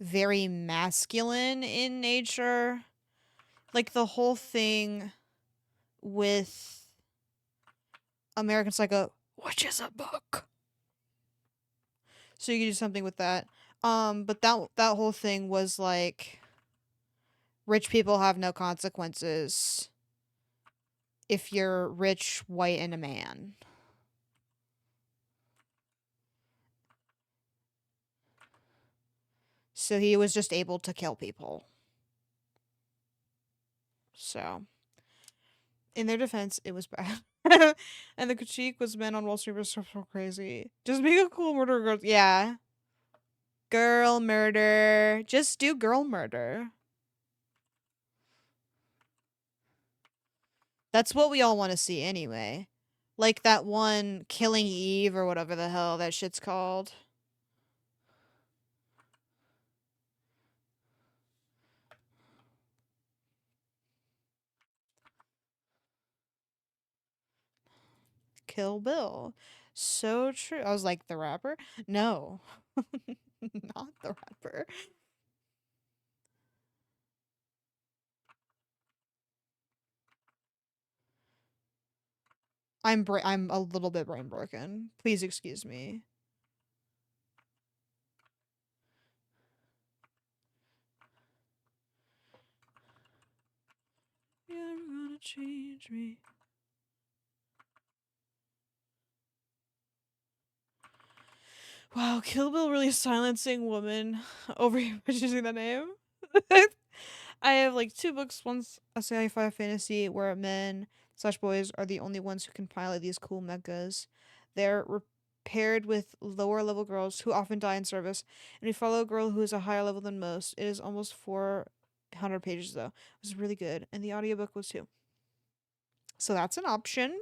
very masculine in nature. Like the whole thing with American Psycho, which is a book. So you can do something with that. But that whole thing was like rich people have no consequences if you're rich, white, and a man. So he was just able to kill people. So, in their defense, it was bad. And the critique was men on Wall Street were so crazy. Just make a cool murder girl. Yeah. Girl murder. Just do girl murder. That's what we all want to see anyway. Like that one Killing Eve or whatever the hell that shit's called. Kill Bill. So true. I was like, the rapper? No. Not the rapper. I'm a little bit brain broken. Please excuse me. You're never gonna change me. Wow, Kill Bill really silencing women over using that name. I have like two books. One's a sci-fi fantasy where men slash boys are the only ones who can pilot these cool mechas. They're paired with lower level girls who often die in service, and we follow a girl who is a higher level than most. It is almost 400 pages though. It was really good, and the audiobook was too. So that's an option.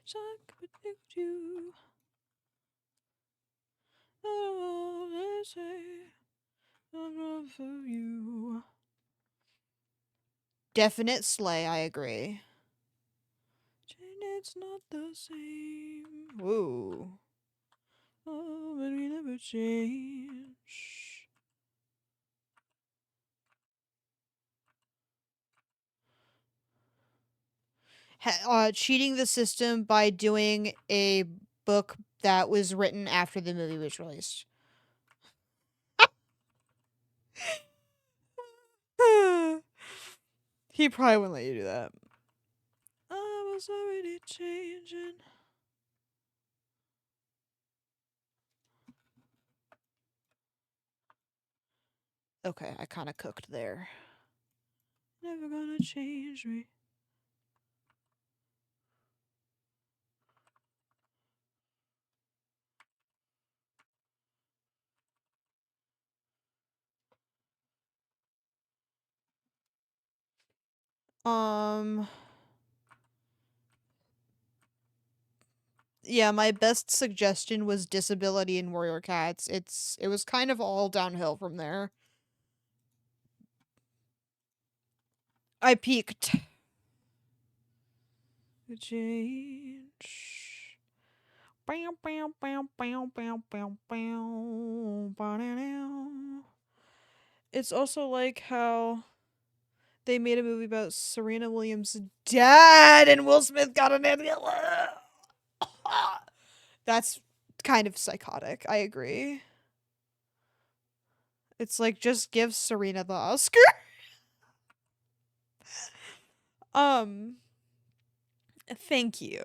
So I could predict you. Oh, they say I'm not for you. Definite slay, I agree. It's not the same. Whoa. Oh, but we never change. Cheating the system by doing a book that was written after the movie was released. He probably wouldn't let you do that. I was already changing. Okay, I kind of cooked there. Never gonna change me. Um, Yeah, my best suggestion was Disability in Warrior Cats. It was kind of all downhill from there. I peaked. Change. Bam, bam, bam, bam, bam, bam, bam, ba-da-dow. It's also like how they made a movie about Serena Williams' dad and Will Smith got an ambulance. That's kind of psychotic. I agree. It's like just give Serena the Oscar. um, thank you.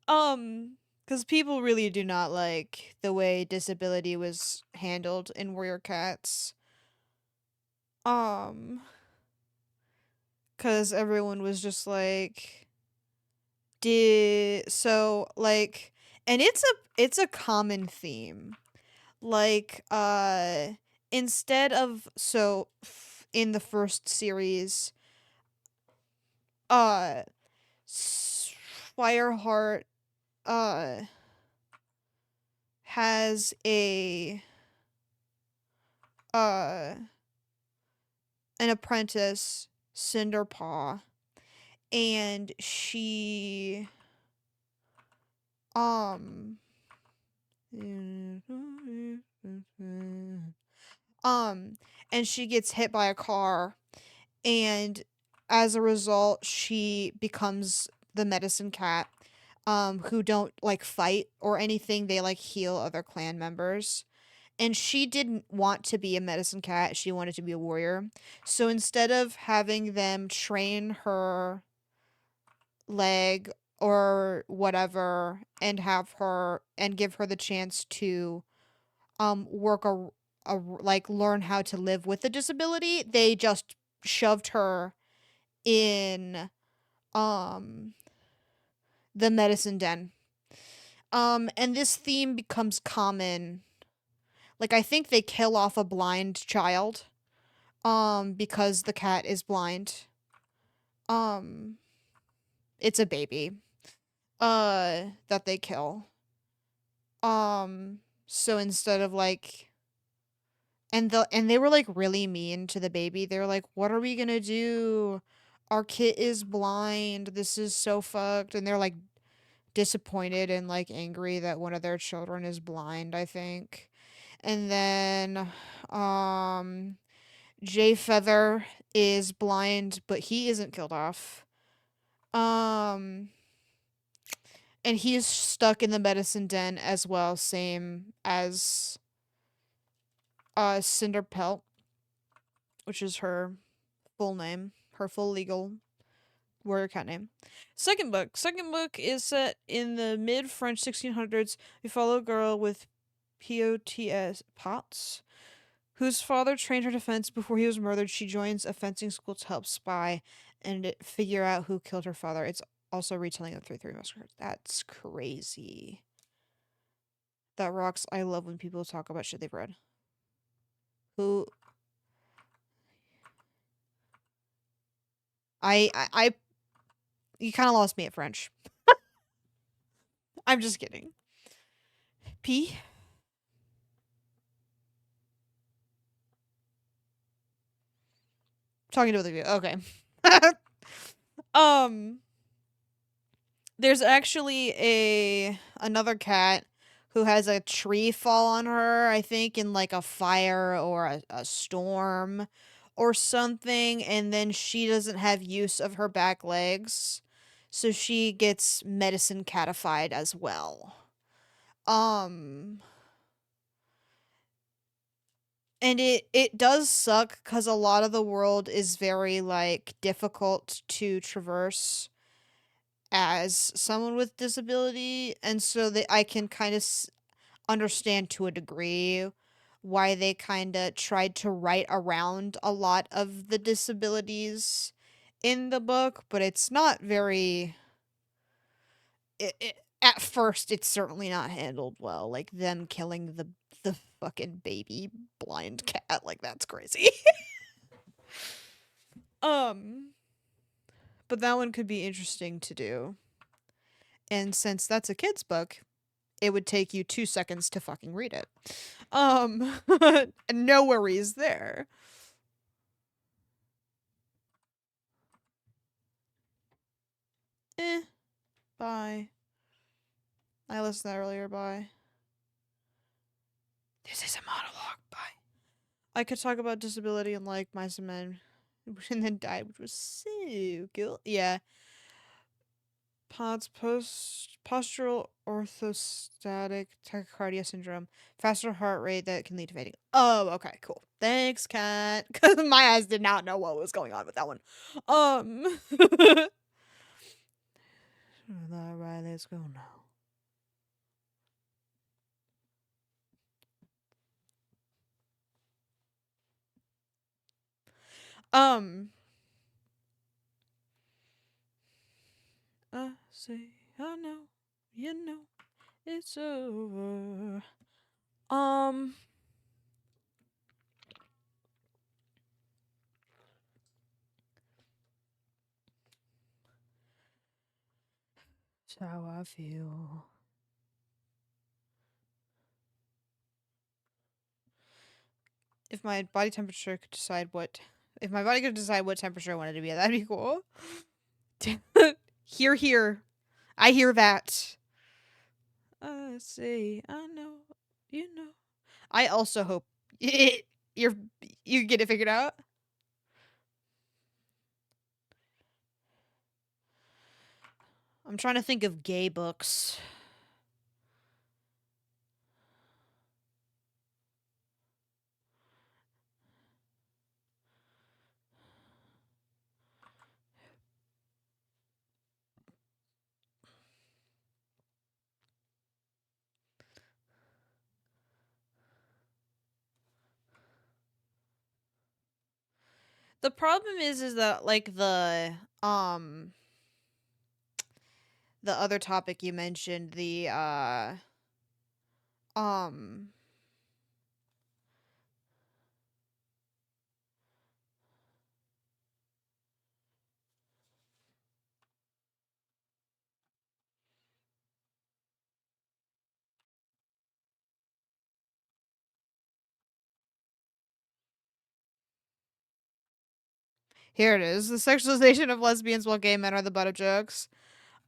Because people really do not like the way disability was handled in Warrior Cats. Um, because everyone was just like, did so like, and it's a common theme. Like, instead of in the first series, uh, Fireheart uh has a uh an apprentice, Cinderpaw, and she um um and she gets hit by a car, and as a result she becomes the medicine cat, who don't like fight or anything. They like heal other clan members. And she didn't want to be a medicine cat. She wanted to be a warrior. So instead of having them train her leg or whatever and have her and give her the chance to work like learn how to live with the disability, they just shoved her in um the medicine den. And this theme becomes common. Like, I think they kill off a blind child because the cat is blind. Um it's a baby that they kill. So instead of like, and they were like really mean to the baby. They were like, "What are we going to do? Our kid is blind. This is so fucked." And they're like disappointed and like angry that one of their children is blind, I think. And then Jay Feather is blind, but he isn't killed off. Um and he's stuck in the medicine den as well, same as Cinder Pelt, which is her full name, her full legal warrior cat name. Second book. Second book is set in the mid French 1600s. We follow a girl with POTS, whose father trained her to fence before he was murdered. She joins a fencing school to help spy and figure out who killed her father. It's also a retelling of Three Musketeers. That's crazy. That rocks. I love when people talk about shit they've read. Who I you kind of lost me at French. I'm just kidding. P. Talking to both of you. Okay. um there's actually another cat who has a tree fall on her, I think in like a fire or a storm or something, and then she doesn't have use of her back legs. So she gets medicine catified as well. Um and it does suck cuz a lot of the world is very like difficult to traverse as someone with disability, and so that I can kind of understand to a degree why they kind of tried to write around a lot of the disabilities in the book, but it's not very at first it's certainly not handled well, like them killing the fucking baby blind cat, like that's crazy. um but that one could be interesting to do. And since that's a kid's book, it would take you 2 seconds to fucking read it. Um, no worries there. Eh, bye. I listened to that earlier, bye. This is a monologue, bye. I could talk about disability and like Mice and Men, and then died, which was so cool. Yeah. Postural orthostatic tachycardia syndrome, faster heart rate that can lead to fainting. Oh, okay, cool. Thanks, Kat. Because my eyes did not know what was going on with that one. All right, let's go now. Um, I say, I know, you know, it's over. Um, that's how I feel. If my body temperature could decide what, if my body could decide what temperature I wanted to be at, that'd be cool. Hear, hear. I hear that. I say, I know, you know. I also hope you're you get it figured out. I'm trying to think of gay books. The problem is that like the other topic you mentioned, the um here it is. The sexualization of lesbians while gay men are the butt of jokes.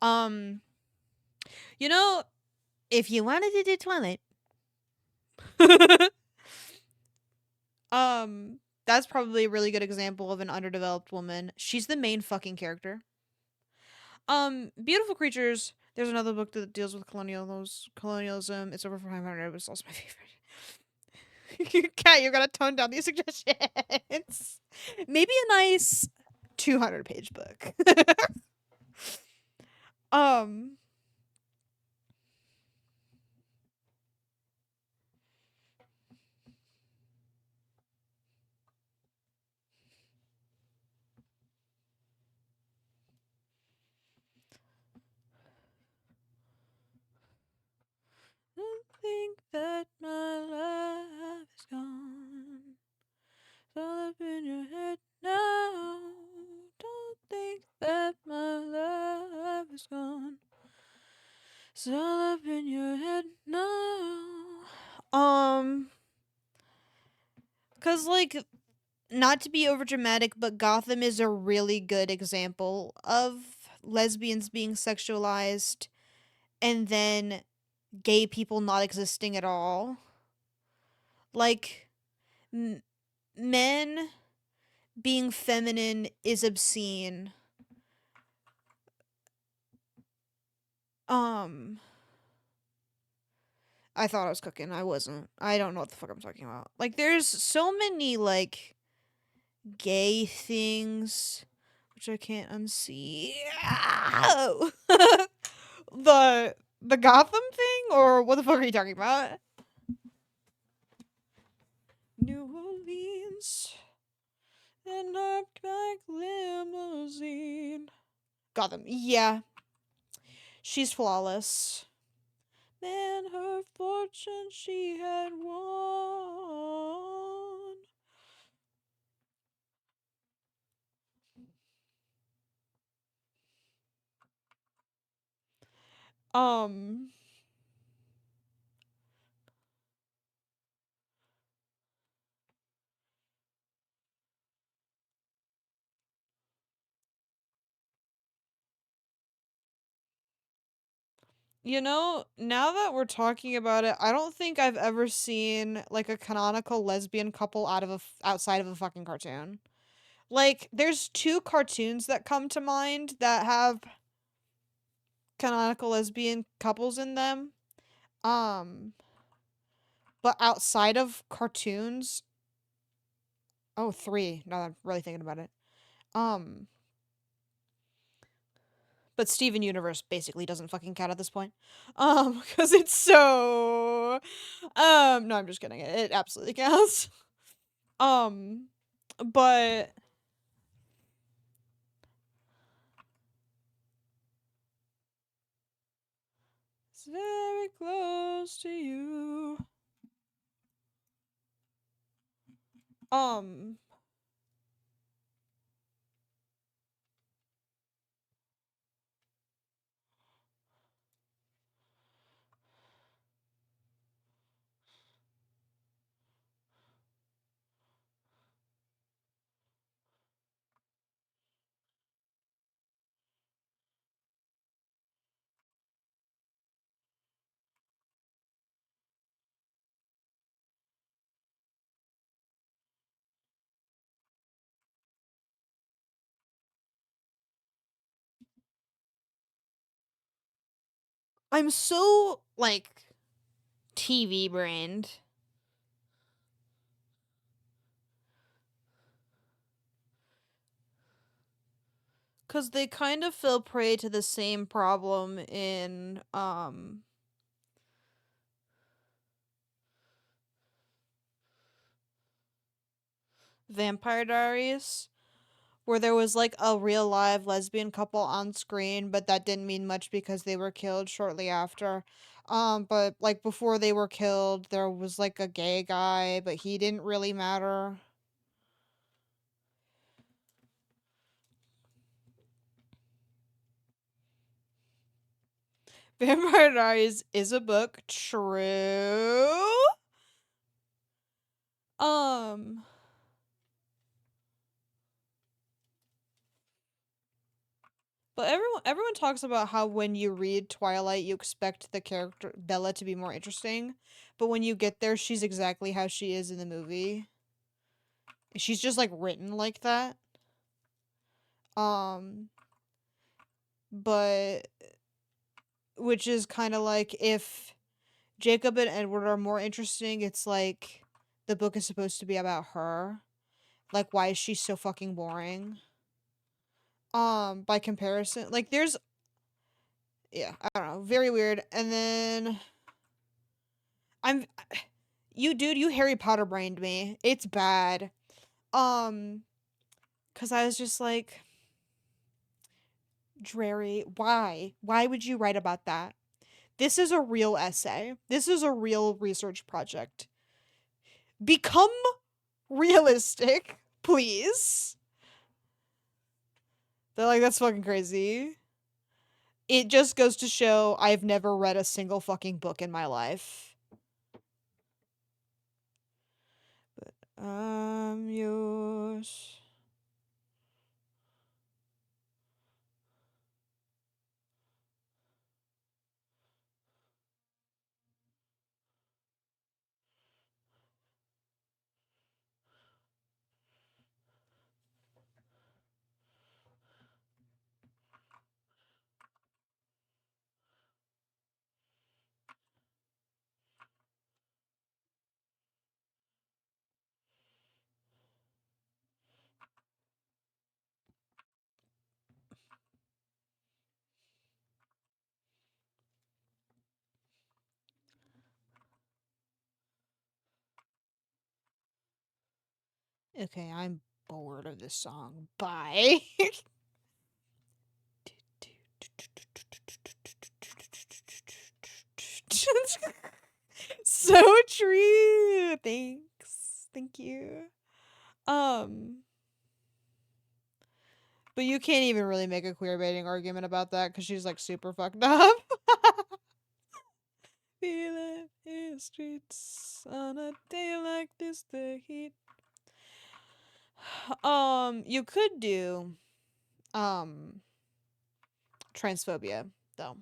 Um you know, if you wanted to do Twilight, that's probably a really good example of an underdeveloped woman. She's the main fucking character. Beautiful Creatures. There's another book that deals with colonialism. It's over 500, but it's also my favorite. Kat, you're gonna tone down these suggestions. Maybe a nice 200-page book. um, don't think that my life is gone. It's all up in your head now. Don't think that my life is gone. It's all up in your head now. Cause like, not to be over dramatic, but Gotham is a really good example of lesbians being sexualized and then gay people not existing at all. Like, men being feminine is obscene. Um, I thought I was cooking. I wasn't. I don't know what the fuck I'm talking about. Like, there's so many, like, gay things, which I can't unsee. Ow! the Gotham thing, or what the fuck are you talking about? New Orleans and our black limousine. Gotham, yeah, she's flawless. Man, her fortune she had won. Um, now that we're talking about it, I don't think I've ever seen like a canonical lesbian couple outside of a fucking cartoon. Like, there's two cartoons that come to mind that have canonical lesbian couples in them. Um, but outside of cartoons, oh, three. Now that I'm really thinking about it. Um, but Steven Universe basically doesn't fucking count at this point. Because it's so. No, I'm just kidding. It absolutely counts. Um, but it's very close to you. Um, I'm so like TV brained. Cause they kind of fell prey to the same problem in Vampire Diaries, where there was like a real live lesbian couple on screen, but that didn't mean much because they were killed shortly after. But like before they were killed, there was like a gay guy, but he didn't really matter. Vampire Diaries is a book, true. Um, but everyone talks about how when you read Twilight, you expect the character Bella to be more interesting, but when you get there, she's exactly how she is in the movie. She's just like written like that. Um, but which is kind of like if Jacob and Edward are more interesting, it's like the book is supposed to be about her. Like, why is she so fucking boring? By comparison, like there's, yeah, I don't know, very weird. And then I'm you Harry Potter brained me. It's bad. Um, cuz I was just like, Drary, why? Why would you write about that? This is a real essay. This is a real research project. Become realistic, please. They're like, that's fucking crazy. It just goes to show I've never read a single fucking book in my life. But I'm yours. Okay, I'm bored of this song. Bye. So true. Thanks. Thank you. Um, but you can't even really make a queer baiting argument about that because she's like super fucked up. Feel it in the streets on a day like this, the heat. You could do um transphobia though.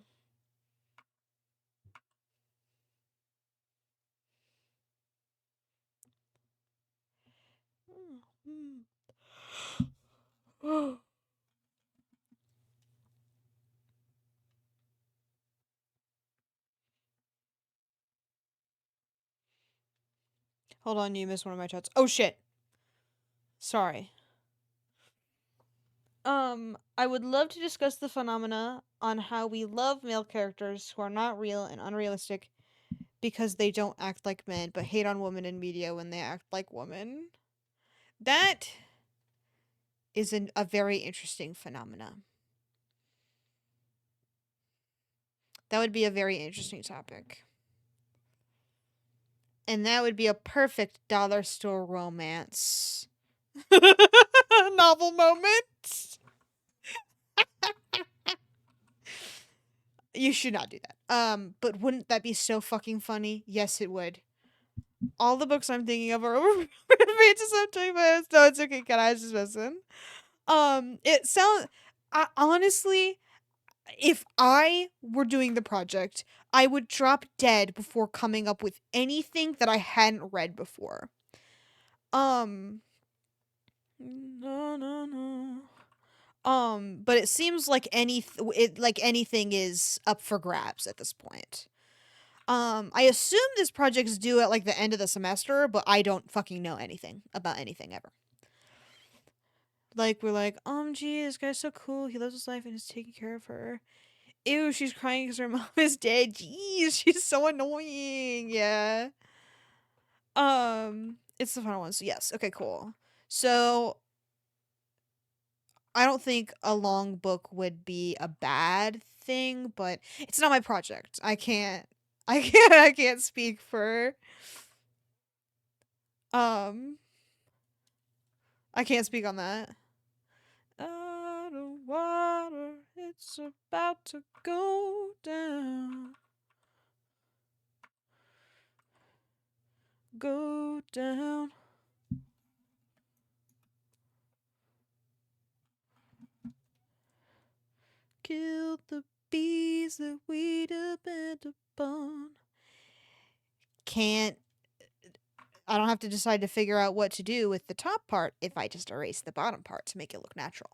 Hold on, you missed one of my chats. Oh shit. Sorry. I would love to discuss the phenomena on how we love male characters who are not real and unrealistic because they don't act like men, but hate on women in media when they act like women. That is a very interesting phenomena. That would be a very interesting topic. And that would be a perfect dollar store romance. Novel moment. You should not do that. But wouldn't that be so fucking funny? Yes, it would. All the books I'm thinking of are over pages of 20 minutes. No, it's okay. Can I just listen? It sounds. Honestly, if I were doing the project, I would drop dead before coming up with anything that I hadn't read before. No, no, no. But it seems like anything is up for grabs at this point. I assume this project's due at like the end of the semester, but I don't fucking know anything about anything ever. Like we're like, gee, this guy's so cool. He lives his life and is taking care of her. Ew, she's crying because her mom is dead. Jeez, she's so annoying. Yeah. It's the final one. So yes. Okay, cool. So I don't think a long book would be a bad thing, but it's not my project. I can't speak for um I can't speak on that. Out of water, it's about to go down. Go down. Kill the bees that we depend upon. Can't. I don't have to decide to figure out what to do with the top part if I just erase the bottom part to make it look natural.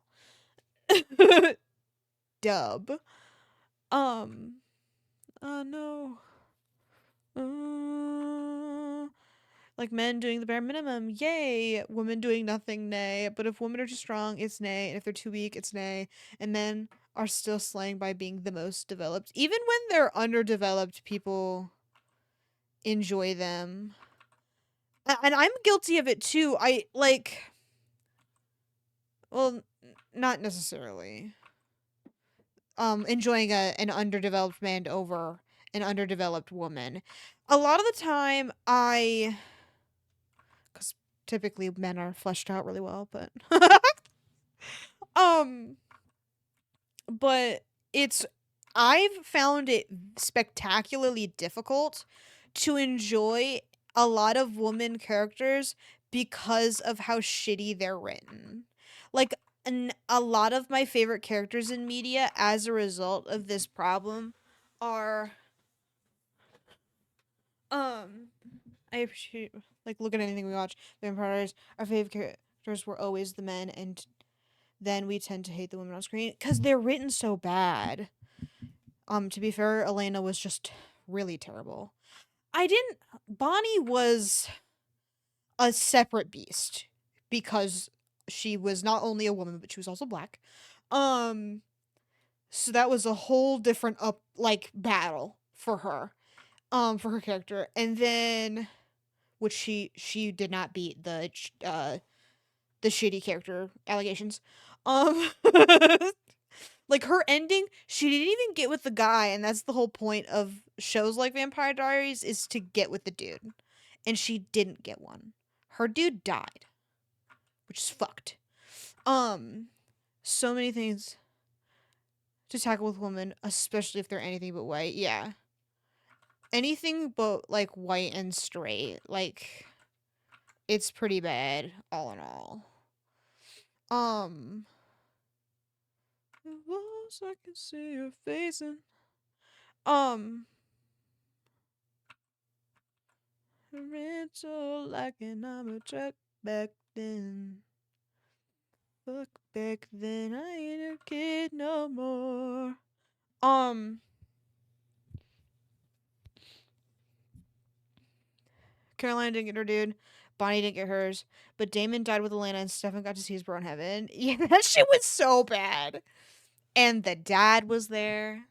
Dub. No. Like men doing the bare minimum, yay. Women doing nothing, nay. But if women are too strong, it's nay. And if they're too weak, it's nay. And men are still slaying by being the most developed. Even when they're underdeveloped, people enjoy them. And I'm guilty of it too. Well, not necessarily. Enjoying an underdeveloped man over an underdeveloped woman. A lot of the time, because typically men are fleshed out really well, but um, but I've found it spectacularly difficult to enjoy a lot of woman characters because of how shitty they're written. Like, a lot of my favorite characters in media, as a result of this problem, are I appreciate, like, look at anything we watch. Vampire Diaries, our favorite characters were always the men, and then we tend to hate the women on screen because they're written so bad. To be fair, Elena was just really terrible. Bonnie was a separate beast because she was not only a woman, but she was also black. Um, so that was a whole different battle for her. For her character. And then, which she did not beat the shitty character allegations. Um, like her ending, she didn't even get with the guy, and that's the whole point of shows like Vampire Diaries is to get with the dude, and she didn't get one. Her dude died, which is fucked. So many things to tackle with women, especially if they're anything but white. Yeah. anything but like white and straight. Like it's pretty bad all in all. Um Once I can see your face and um rental like an I'm a truck back then. Fuck back then, I ain't a kid no more. Um Caroline didn't get her dude. Bonnie didn't get hers. But Damon died with Elena and Stefan got to see his bro in heaven. Yeah, that shit was so bad. And the dad was there.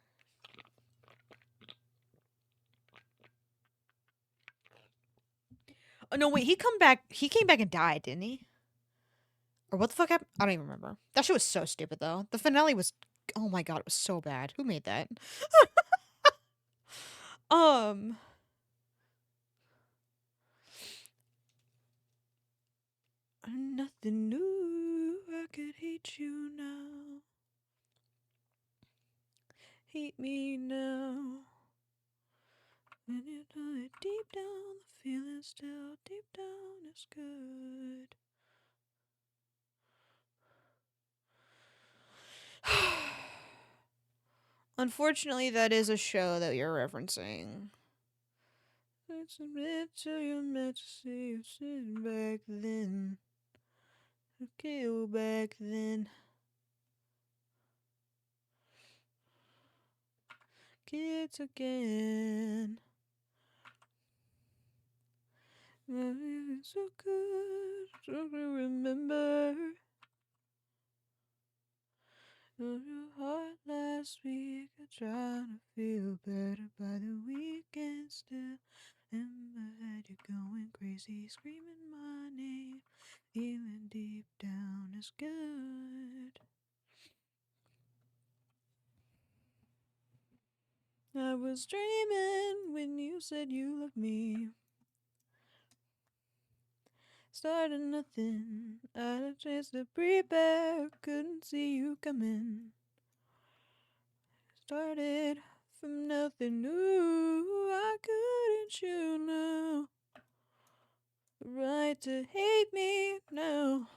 Oh no, wait, he came back and died, didn't he? Or what the fuck happened? I don't even remember. That shit was so stupid though. The finale was, oh my god, it was so bad. Who made that? um Nothing new. I could hate you now. Hate me now. When you know it deep down, the feeling still deep down is good. Unfortunately, that is a show that you're referencing. Let's admit to you meant to see you sitting back then. Okay, back then. Kids again. It's so good to remember. Of your heart last week, I tried to feel better by the weekend still. In my head, you're going crazy, screaming my name. Feeling deep down is good. I was dreaming when you said you loved me. Started nothing, I had a chance to prepare, couldn't see you coming. Started from nothing new, I couldn't you know. The right to hate me now.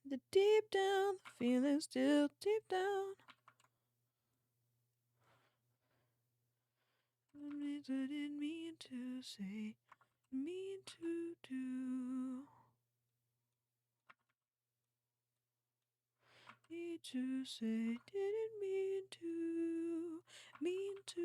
The deep down, the feeling still deep down. I didn't mean to say, mean to do. Need to say, didn't mean to, mean to.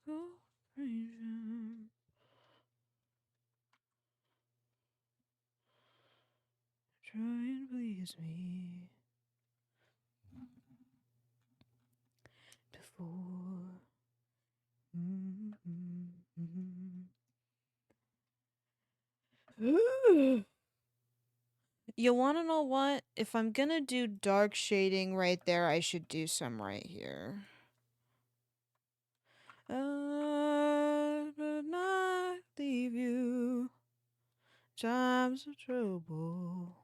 Cooperation. Try and please me before. You wanna know what? If I'm gonna do dark shading right there, I should do some right here. I would not leave you. Times of trouble.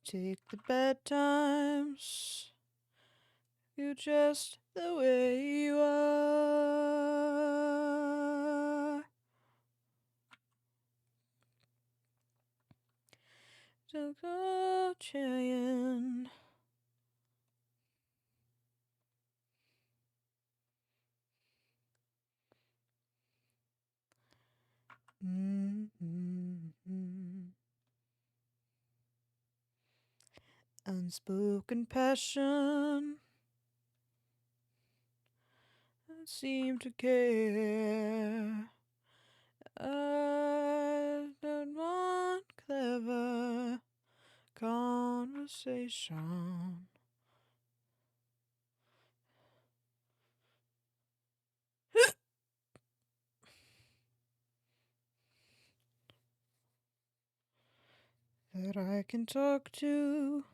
Take the bad times. You just the way you are. Don't go trying. Unspoken passion. I seem to care. I don't want clever conversation. That I can talk to.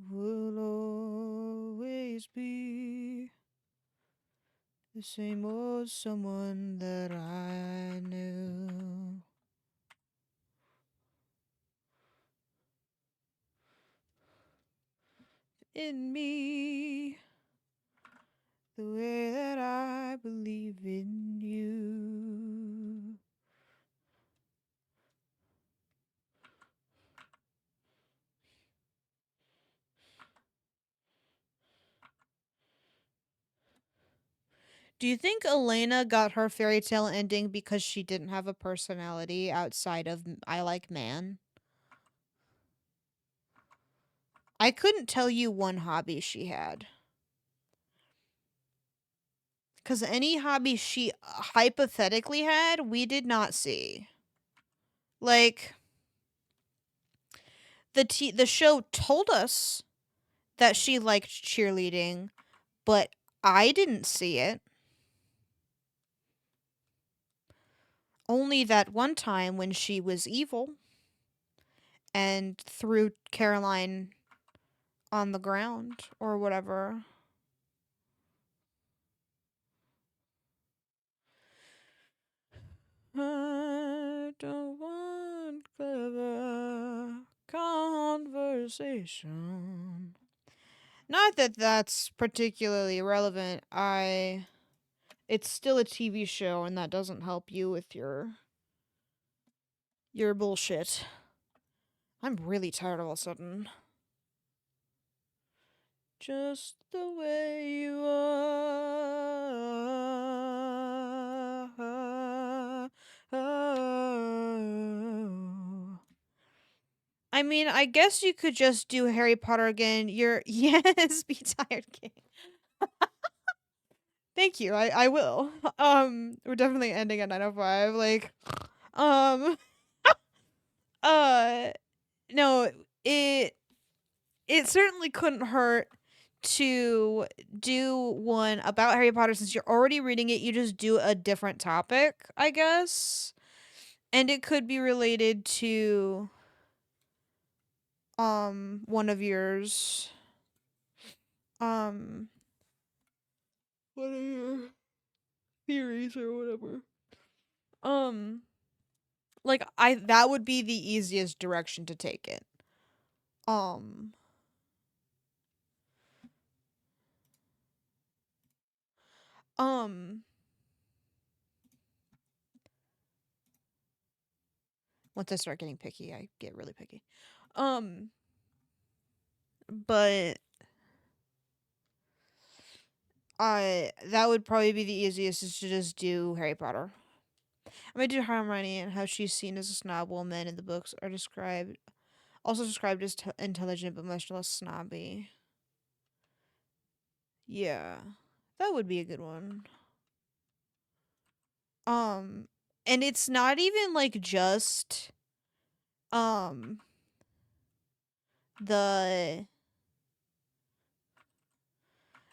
Will always be the same old someone that I knew. In me, the way that I believe in you. Do you think Elena got her fairy tale ending because she didn't have a personality outside of I Like Man? I couldn't tell you one hobby she had. Because any hobby she hypothetically had, we did not see. Like, the show told us that she liked cheerleading, but I didn't see it. Only that one time when she was evil and threw Caroline on the ground or whatever. I don't want clever conversation. Not that that's particularly relevant. It's still a TV show, and that doesn't help you with your bullshit. I'm really tired all of a sudden. Just the way you are. Oh. I mean, I guess you could just do Harry Potter again. You're yes, be tired, King. Thank you. I will. We're definitely ending at 9:05. Like, um, uh, no, it certainly couldn't hurt to do one about Harry Potter since you're already reading it. You just do a different topic, I guess, and it could be related to one of yours. Um, what are your theories or whatever? Um, like I that would be the easiest direction to take it. Um, um, once I start getting picky, I get really picky. Um, but I that would probably be the easiest is to just do Harry Potter. I'm gonna do Hermione and how she's seen as a snob while men in the books are described as intelligent but much less snobby. Yeah, that would be a good one. Um, and it's not even like just um the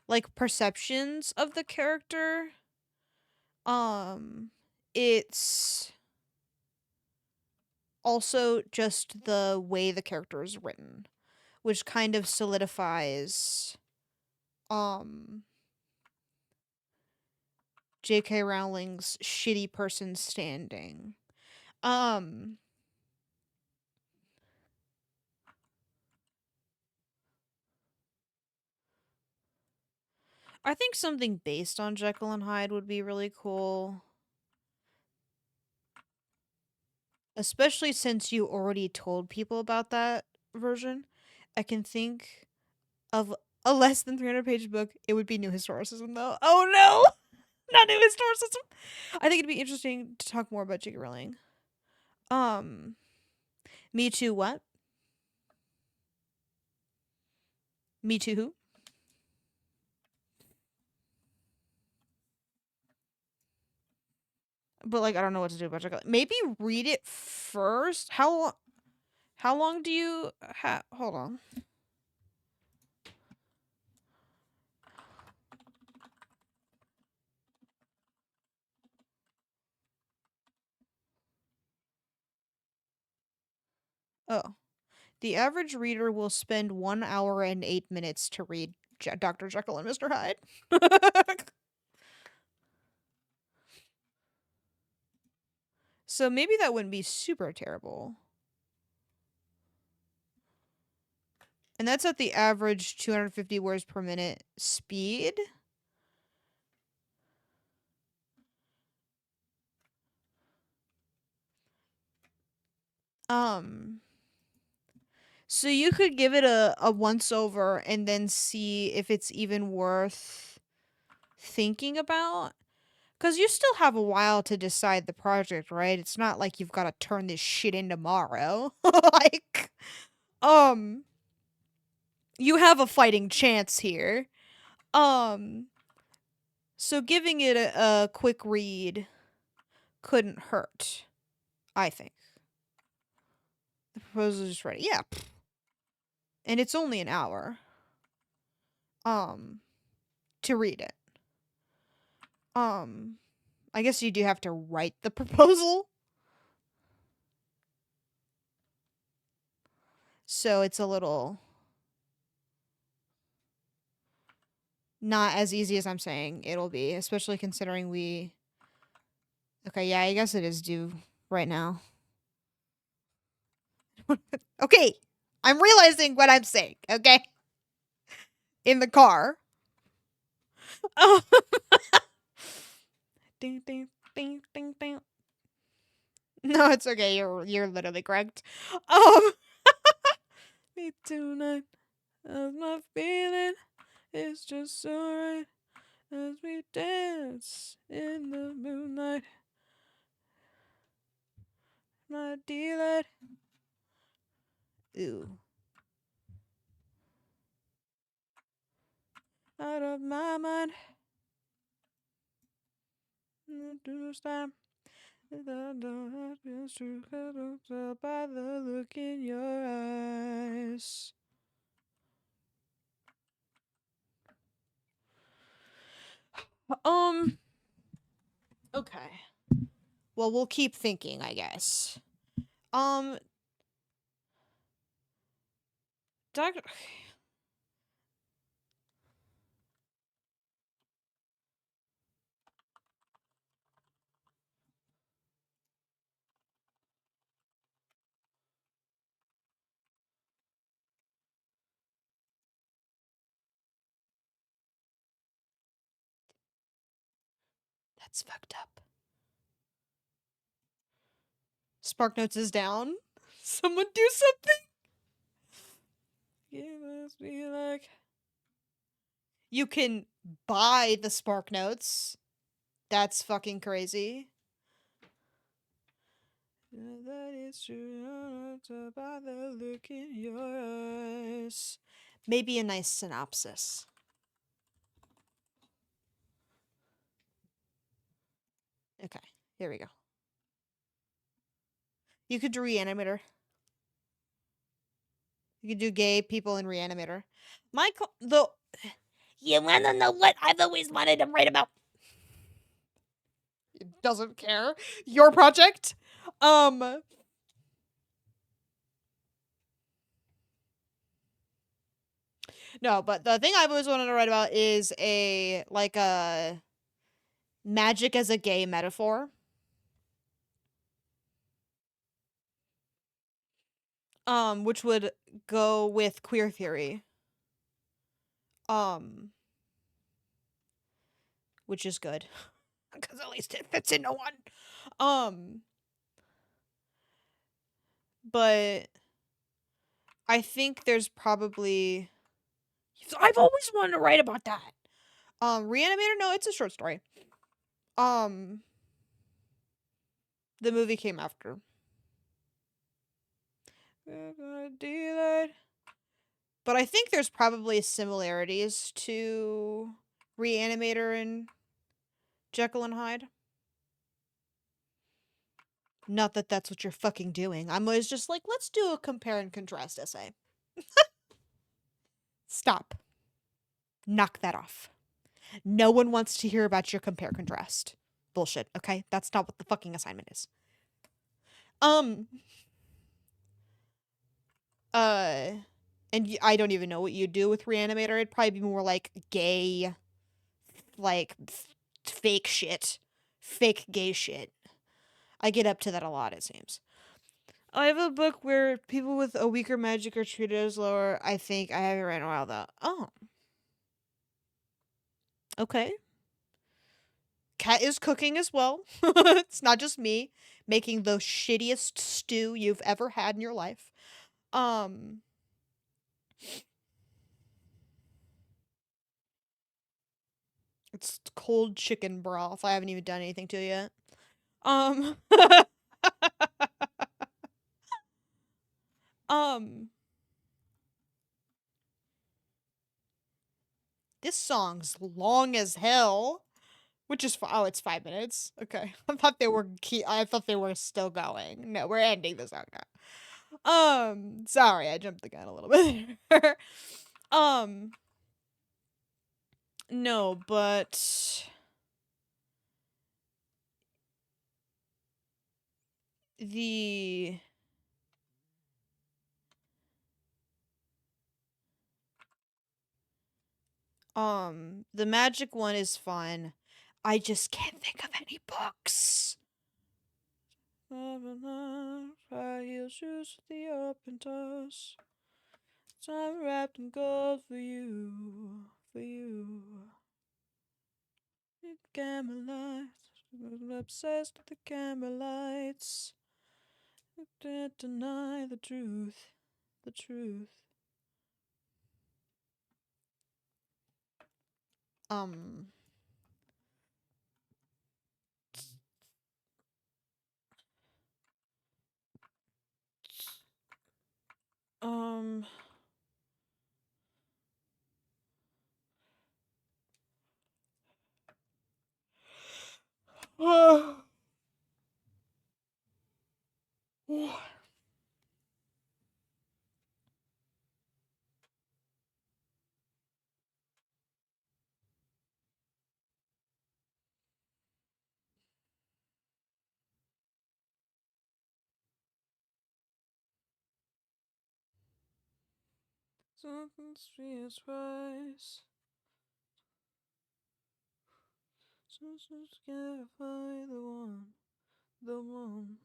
like perceptions of the character. Um, it's also just the way the character is written, which kind of solidifies um J.K. Rowling's shitty person standing. Um I think something based on Jekyll and Hyde would be really cool. especially since you already told people about that version. I can think of a less than 300-page book. It would be New Historicism, though. Oh no, not New Historicism. I think it'd be interesting to talk more about J.K. Rowling. Um, Me Too. What? Me Too. Who? But like, I don't know what to do about J.K. Maybe read it first. How long do you have? Hold on. Oh, the average reader will spend 1 hour and 8 minutes to read Dr. Jekyll and Mr. Hyde. So maybe that wouldn't be super terrible. And that's at the average 250 words per minute speed. Um so you could give it a once over and then see if it's even worth thinking about. Because you still have a while to decide the project, right? It's not like you've got to turn this shit in tomorrow. Like, um, you have a fighting chance here. Um, so giving it a quick read couldn't hurt, I think. The proposal is just ready. Yeah. And it's only an hour. Um, to read it. Um, I guess you do have to write the proposal. So it's a little not as easy as I'm saying it'll be, especially considering we. Okay, yeah, I guess it is due right now. Okay, I'm realizing what I'm saying, okay? In the car. Oh. Ding, ding, ding, ding, ding. No, it's okay. You're literally correct. Me tonight, as my feeling is just so right as we dance in the moonlight. My delight. Ooh. Out of my mind. Do time. It's true, by the look in your eyes. Um. Okay. Well, we'll keep thinking, I guess. Um. Doctor. That's fucked up. SparkNotes is down. Someone do something. It must be like. You can buy the SparkNotes. That's fucking crazy. That is true. By the look in your eyes. Maybe a nice synopsis. Okay, here we go. You could do Reanimator. You could do gay people in Reanimator. You wanna know what I've always wanted to write about? It doesn't care. Your project. No, but the thing I've always wanted to write about is a magic as a gay metaphor. Which would go with queer theory. Um, which is good. Because at least it fits into one. Um, but I think there's probably. I've always wanted to write about that. Reanimator. No, it's a short story. Um, the movie came after. But I think there's probably similarities to Reanimator and Jekyll and Hyde. Not that that's what you're fucking doing. I'm always just like, let's do a compare and contrast essay. Stop. Knock that off. No one wants to hear about your compare contrast. Bullshit, okay? That's not what the fucking assignment is. Um uh and I don't even know what you do with Reanimator. It'd probably be more like gay, like fake shit. Fake gay shit. I get up to that a lot, it seems. I have a book where people with a weaker magic are treated as lower. I think I haven't read in a while though. Oh. Okay. Kat is cooking as well. It's not just me making the shittiest stew you've ever had in your life. Um it's cold chicken broth. I haven't even done anything to it yet. Um um this song's long as hell, which is oh, it's 5 minutes. Okay. I thought they were still going. No, we're ending the song now. Sorry, I jumped the gun a little bit there. um no, but the the magic one is fun. I just can't think of any books. High heel shoes with the open toes. Time wrapped in gold for you, for you. Camelot, obsessed with the Camellites. Can't deny the truth, the truth. Um, um. Something sweet rice. Something can't find the one, the one.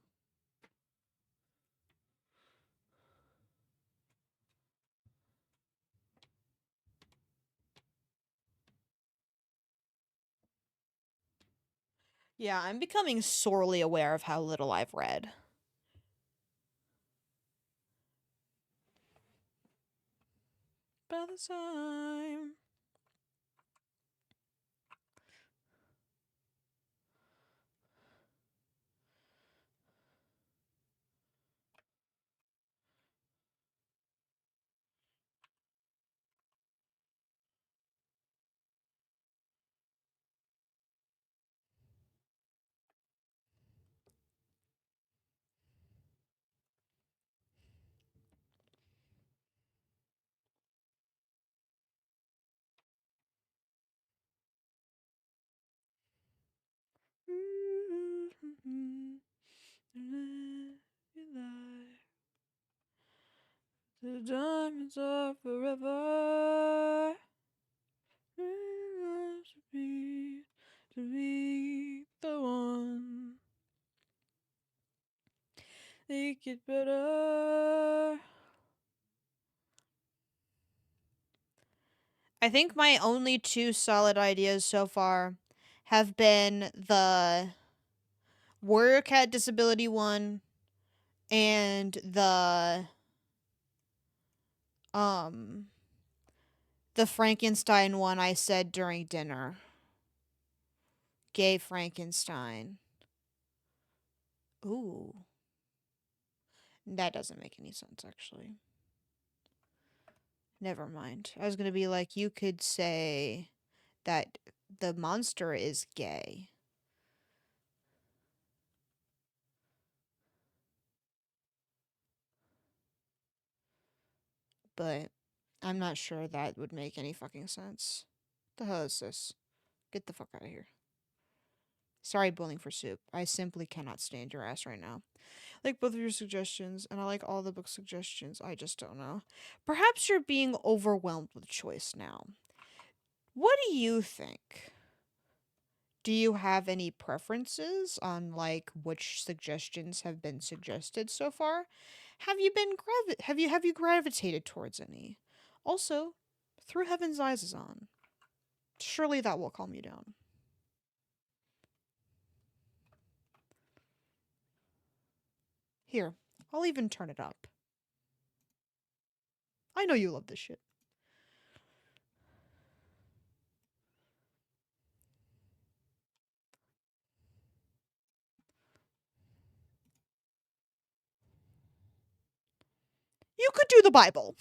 Yeah, I'm becoming sorely aware of how little I've read. By the time. The diamonds are forever. To be the one. Make it better. I think my only two solid ideas so far have been the Warrior Cat disability one And um the Frankenstein one I said during dinner. Gay Frankenstein. Ooh. That doesn't make any sense, actually. Never mind. I was gonna be like, you could say that the monster is gay. But I'm not sure that would make any fucking sense. The hell is this? Get the fuck out of here. Sorry, Boiling for Soup. I simply cannot stand your ass right now. I like both of your suggestions, and I like all the book suggestions. I just don't know. Perhaps you're being overwhelmed with choice now. What do you think? Do you have any preferences on like which suggestions have been suggested so far? Have you gravitated towards any? Also, Through Heaven's Eyes is on. Surely that will calm you down. Here, I'll even turn it up. I know you love this shit. You could do the Bible.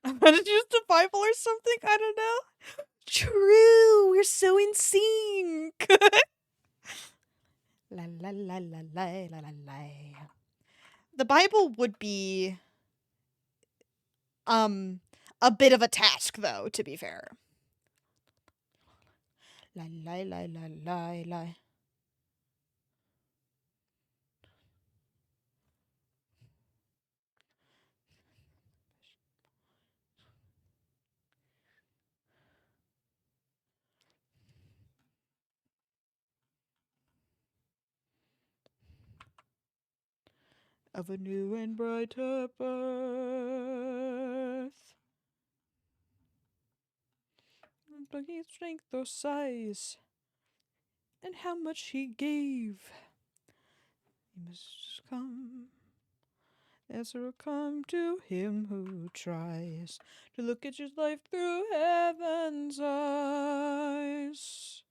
I'm gonna use the Bible or something. I don't know. True, we're so in sync. La la la la la la la la. The Bible would be um a bit of a task, though. To be fair. La la la la la la. Of a new and brighter birth. But his strength or size, and how much he gave. He must come. Answer will come to him who tries to look at your life through heaven's eyes.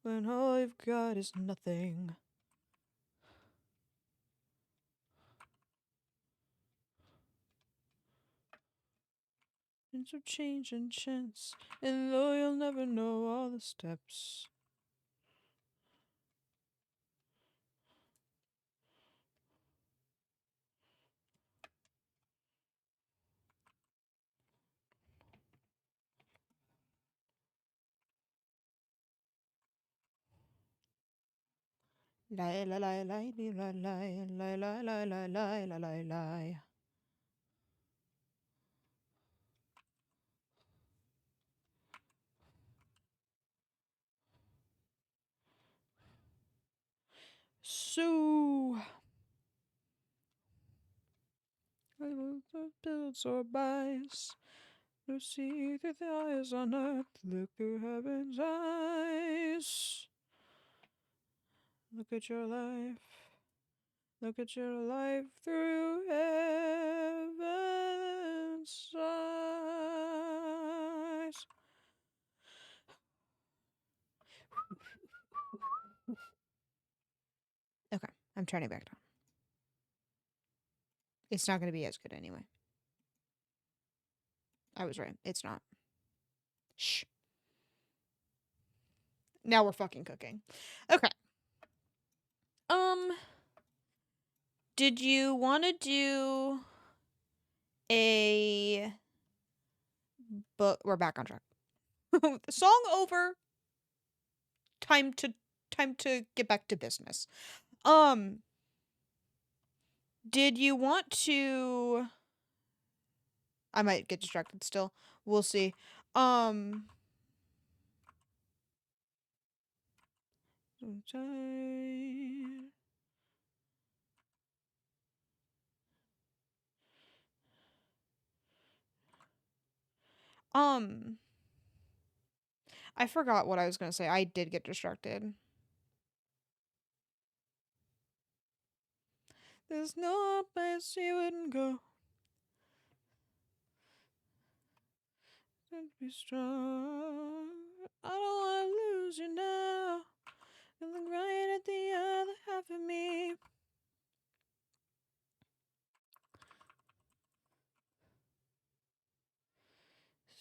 When all you've got is nothing. Into change and chance, and though you'll never know all the steps. Lie, lie, lie, lie, lie, lie, lie, lie, lie, lie, lie, lie, lie, lie. So, builds or buys. To see through the eyes on earth, look through heaven's eyes. Look at your life. Look at your life through heaven's eyes. Okay, I'm turning back down. It's not going to be as good anyway. I was right. It's not. Shh. Now we're fucking cooking. Okay. Did you want to do a book? We're back on track. The song over. Time to get back to business. Did you want to? I might get distracted still. We'll see. So tired. I forgot what I was gonna say. I did get distracted. There's no place you wouldn't go. And be strong. I don't wanna lose you now. You look right at the other half of me.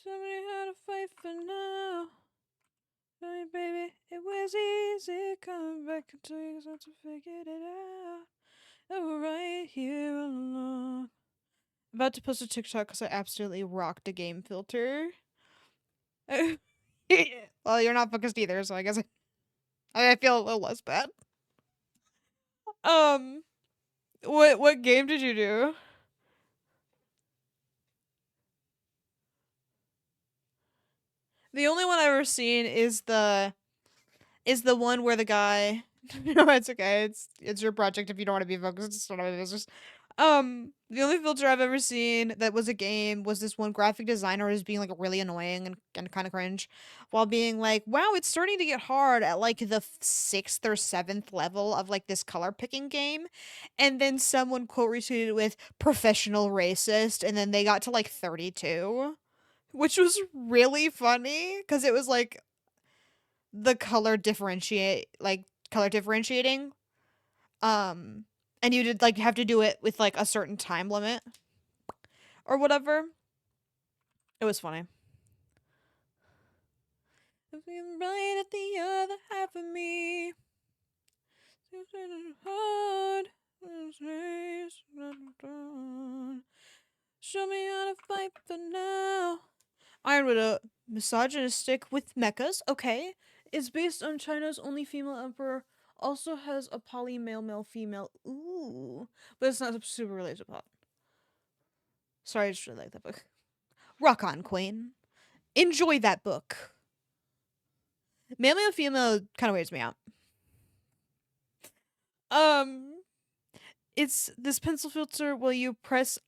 Somebody had to fight for now. Tell me, baby, it was easy coming back until you start to figure it out. And we're right here all along. I'm about to post a TikTok because I absolutely rocked a game filter. Well, you're not focused either, so I guess I feel a little less bad. Um, what game did you do? The only one I've ever seen is the one where the guy. No, it's okay. It's your project if you don't want to be focused. It's none of my business. The only filter I've ever seen that was a game was this one graphic designer who's being like really annoying and kind of cringe, while being like, "Wow, it's starting to get hard at like the sixth or seventh level of like this color picking game," and then someone quote retweeted with "professional racist," and then they got to like 32, which was really funny because it was like the color differentiating, um and you did like have to do it with like a certain time limit or whatever. It was funny. Right at the other half of me. Hard. Show me how to fight for now. Iron Widow, misogynistic with mechas. Okay, is based on China's only female emperor. Also has a poly male male female. Ooh, but it's not super related to plot. Sorry, I just really like that book. Rock on, Queen. Enjoy that book. Male male female kind of weirds me out. Um, it's this pencil filter. Will you press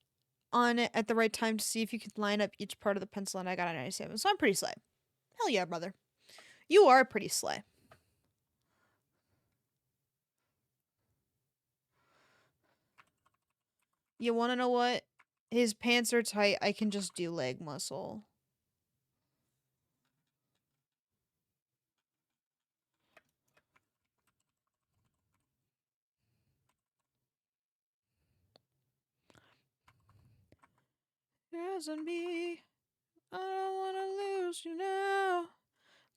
on it at the right time to see if you can line up each part of the pencil? And I got a 97, so I'm pretty slay. Hell yeah, brother. You are pretty slay. You want to know what? His pants are tight. I can just do leg muscle. Yes, and me. I don't want to lose you now.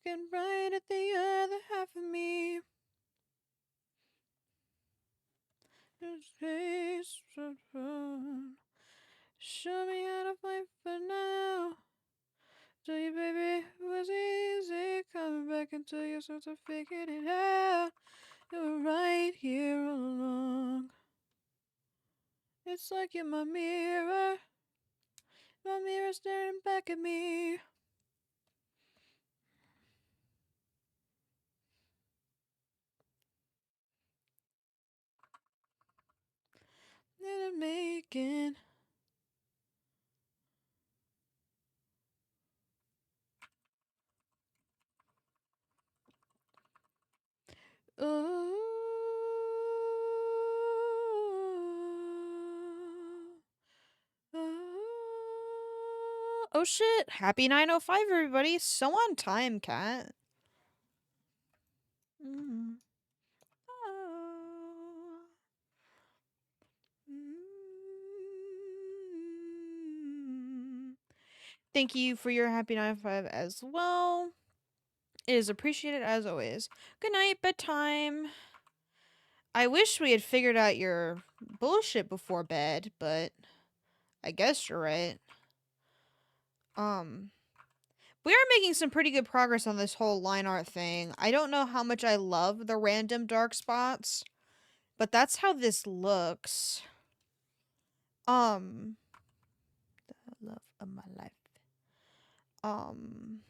Get right at the other half of me. Show me how to fight for now. Tell you, baby, it was easy coming back until you start to figure it out. You were right here all along. It's like you're my mirror staring back at me. That I'm making. Oh, oh shit. Happy 9:05, everybody. So on time, cat. Mm. Oh. Mm. Thank you for your happy 9:05 as well. It is appreciated as always. Good night, bedtime. I wish we had figured out your bullshit before bed, but I guess you're right. Um, we are making some pretty good progress on this whole line art thing. I don't know how much I love the random dark spots, but that's how this looks. The love of my life. Um,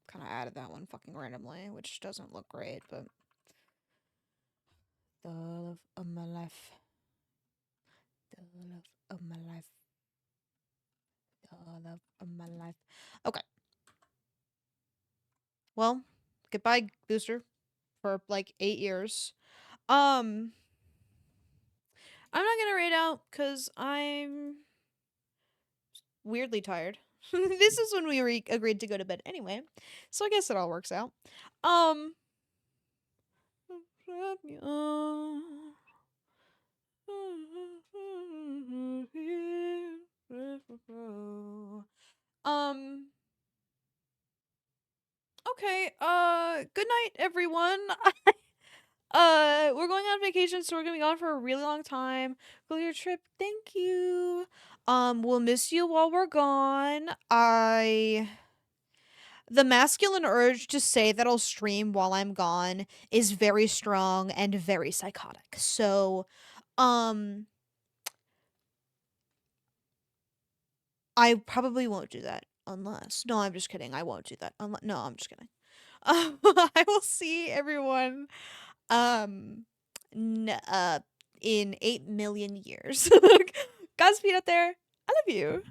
kind of added that one fucking randomly, which doesn't look great, but The love of my life. The love of my life. The love of my life. Okay. Well, goodbye, Booster, for like 8 years. I'm not gonna raid out because I'm weirdly tired. This is when we agreed to go to bed anyway, so I guess it all works out. Um okay, good night everyone. We're going on vacation, so we're gonna be gone for a really long time. Go your trip. Thank you. We'll miss you while we're gone. The masculine urge to say that I'll stream while I'm gone is very strong and very psychotic. So, I probably won't do that unless. No, I'm just kidding. I won't do that. No, I'm just kidding. I will see everyone um n- uh in 8 million years. Godspeed out there. I love you.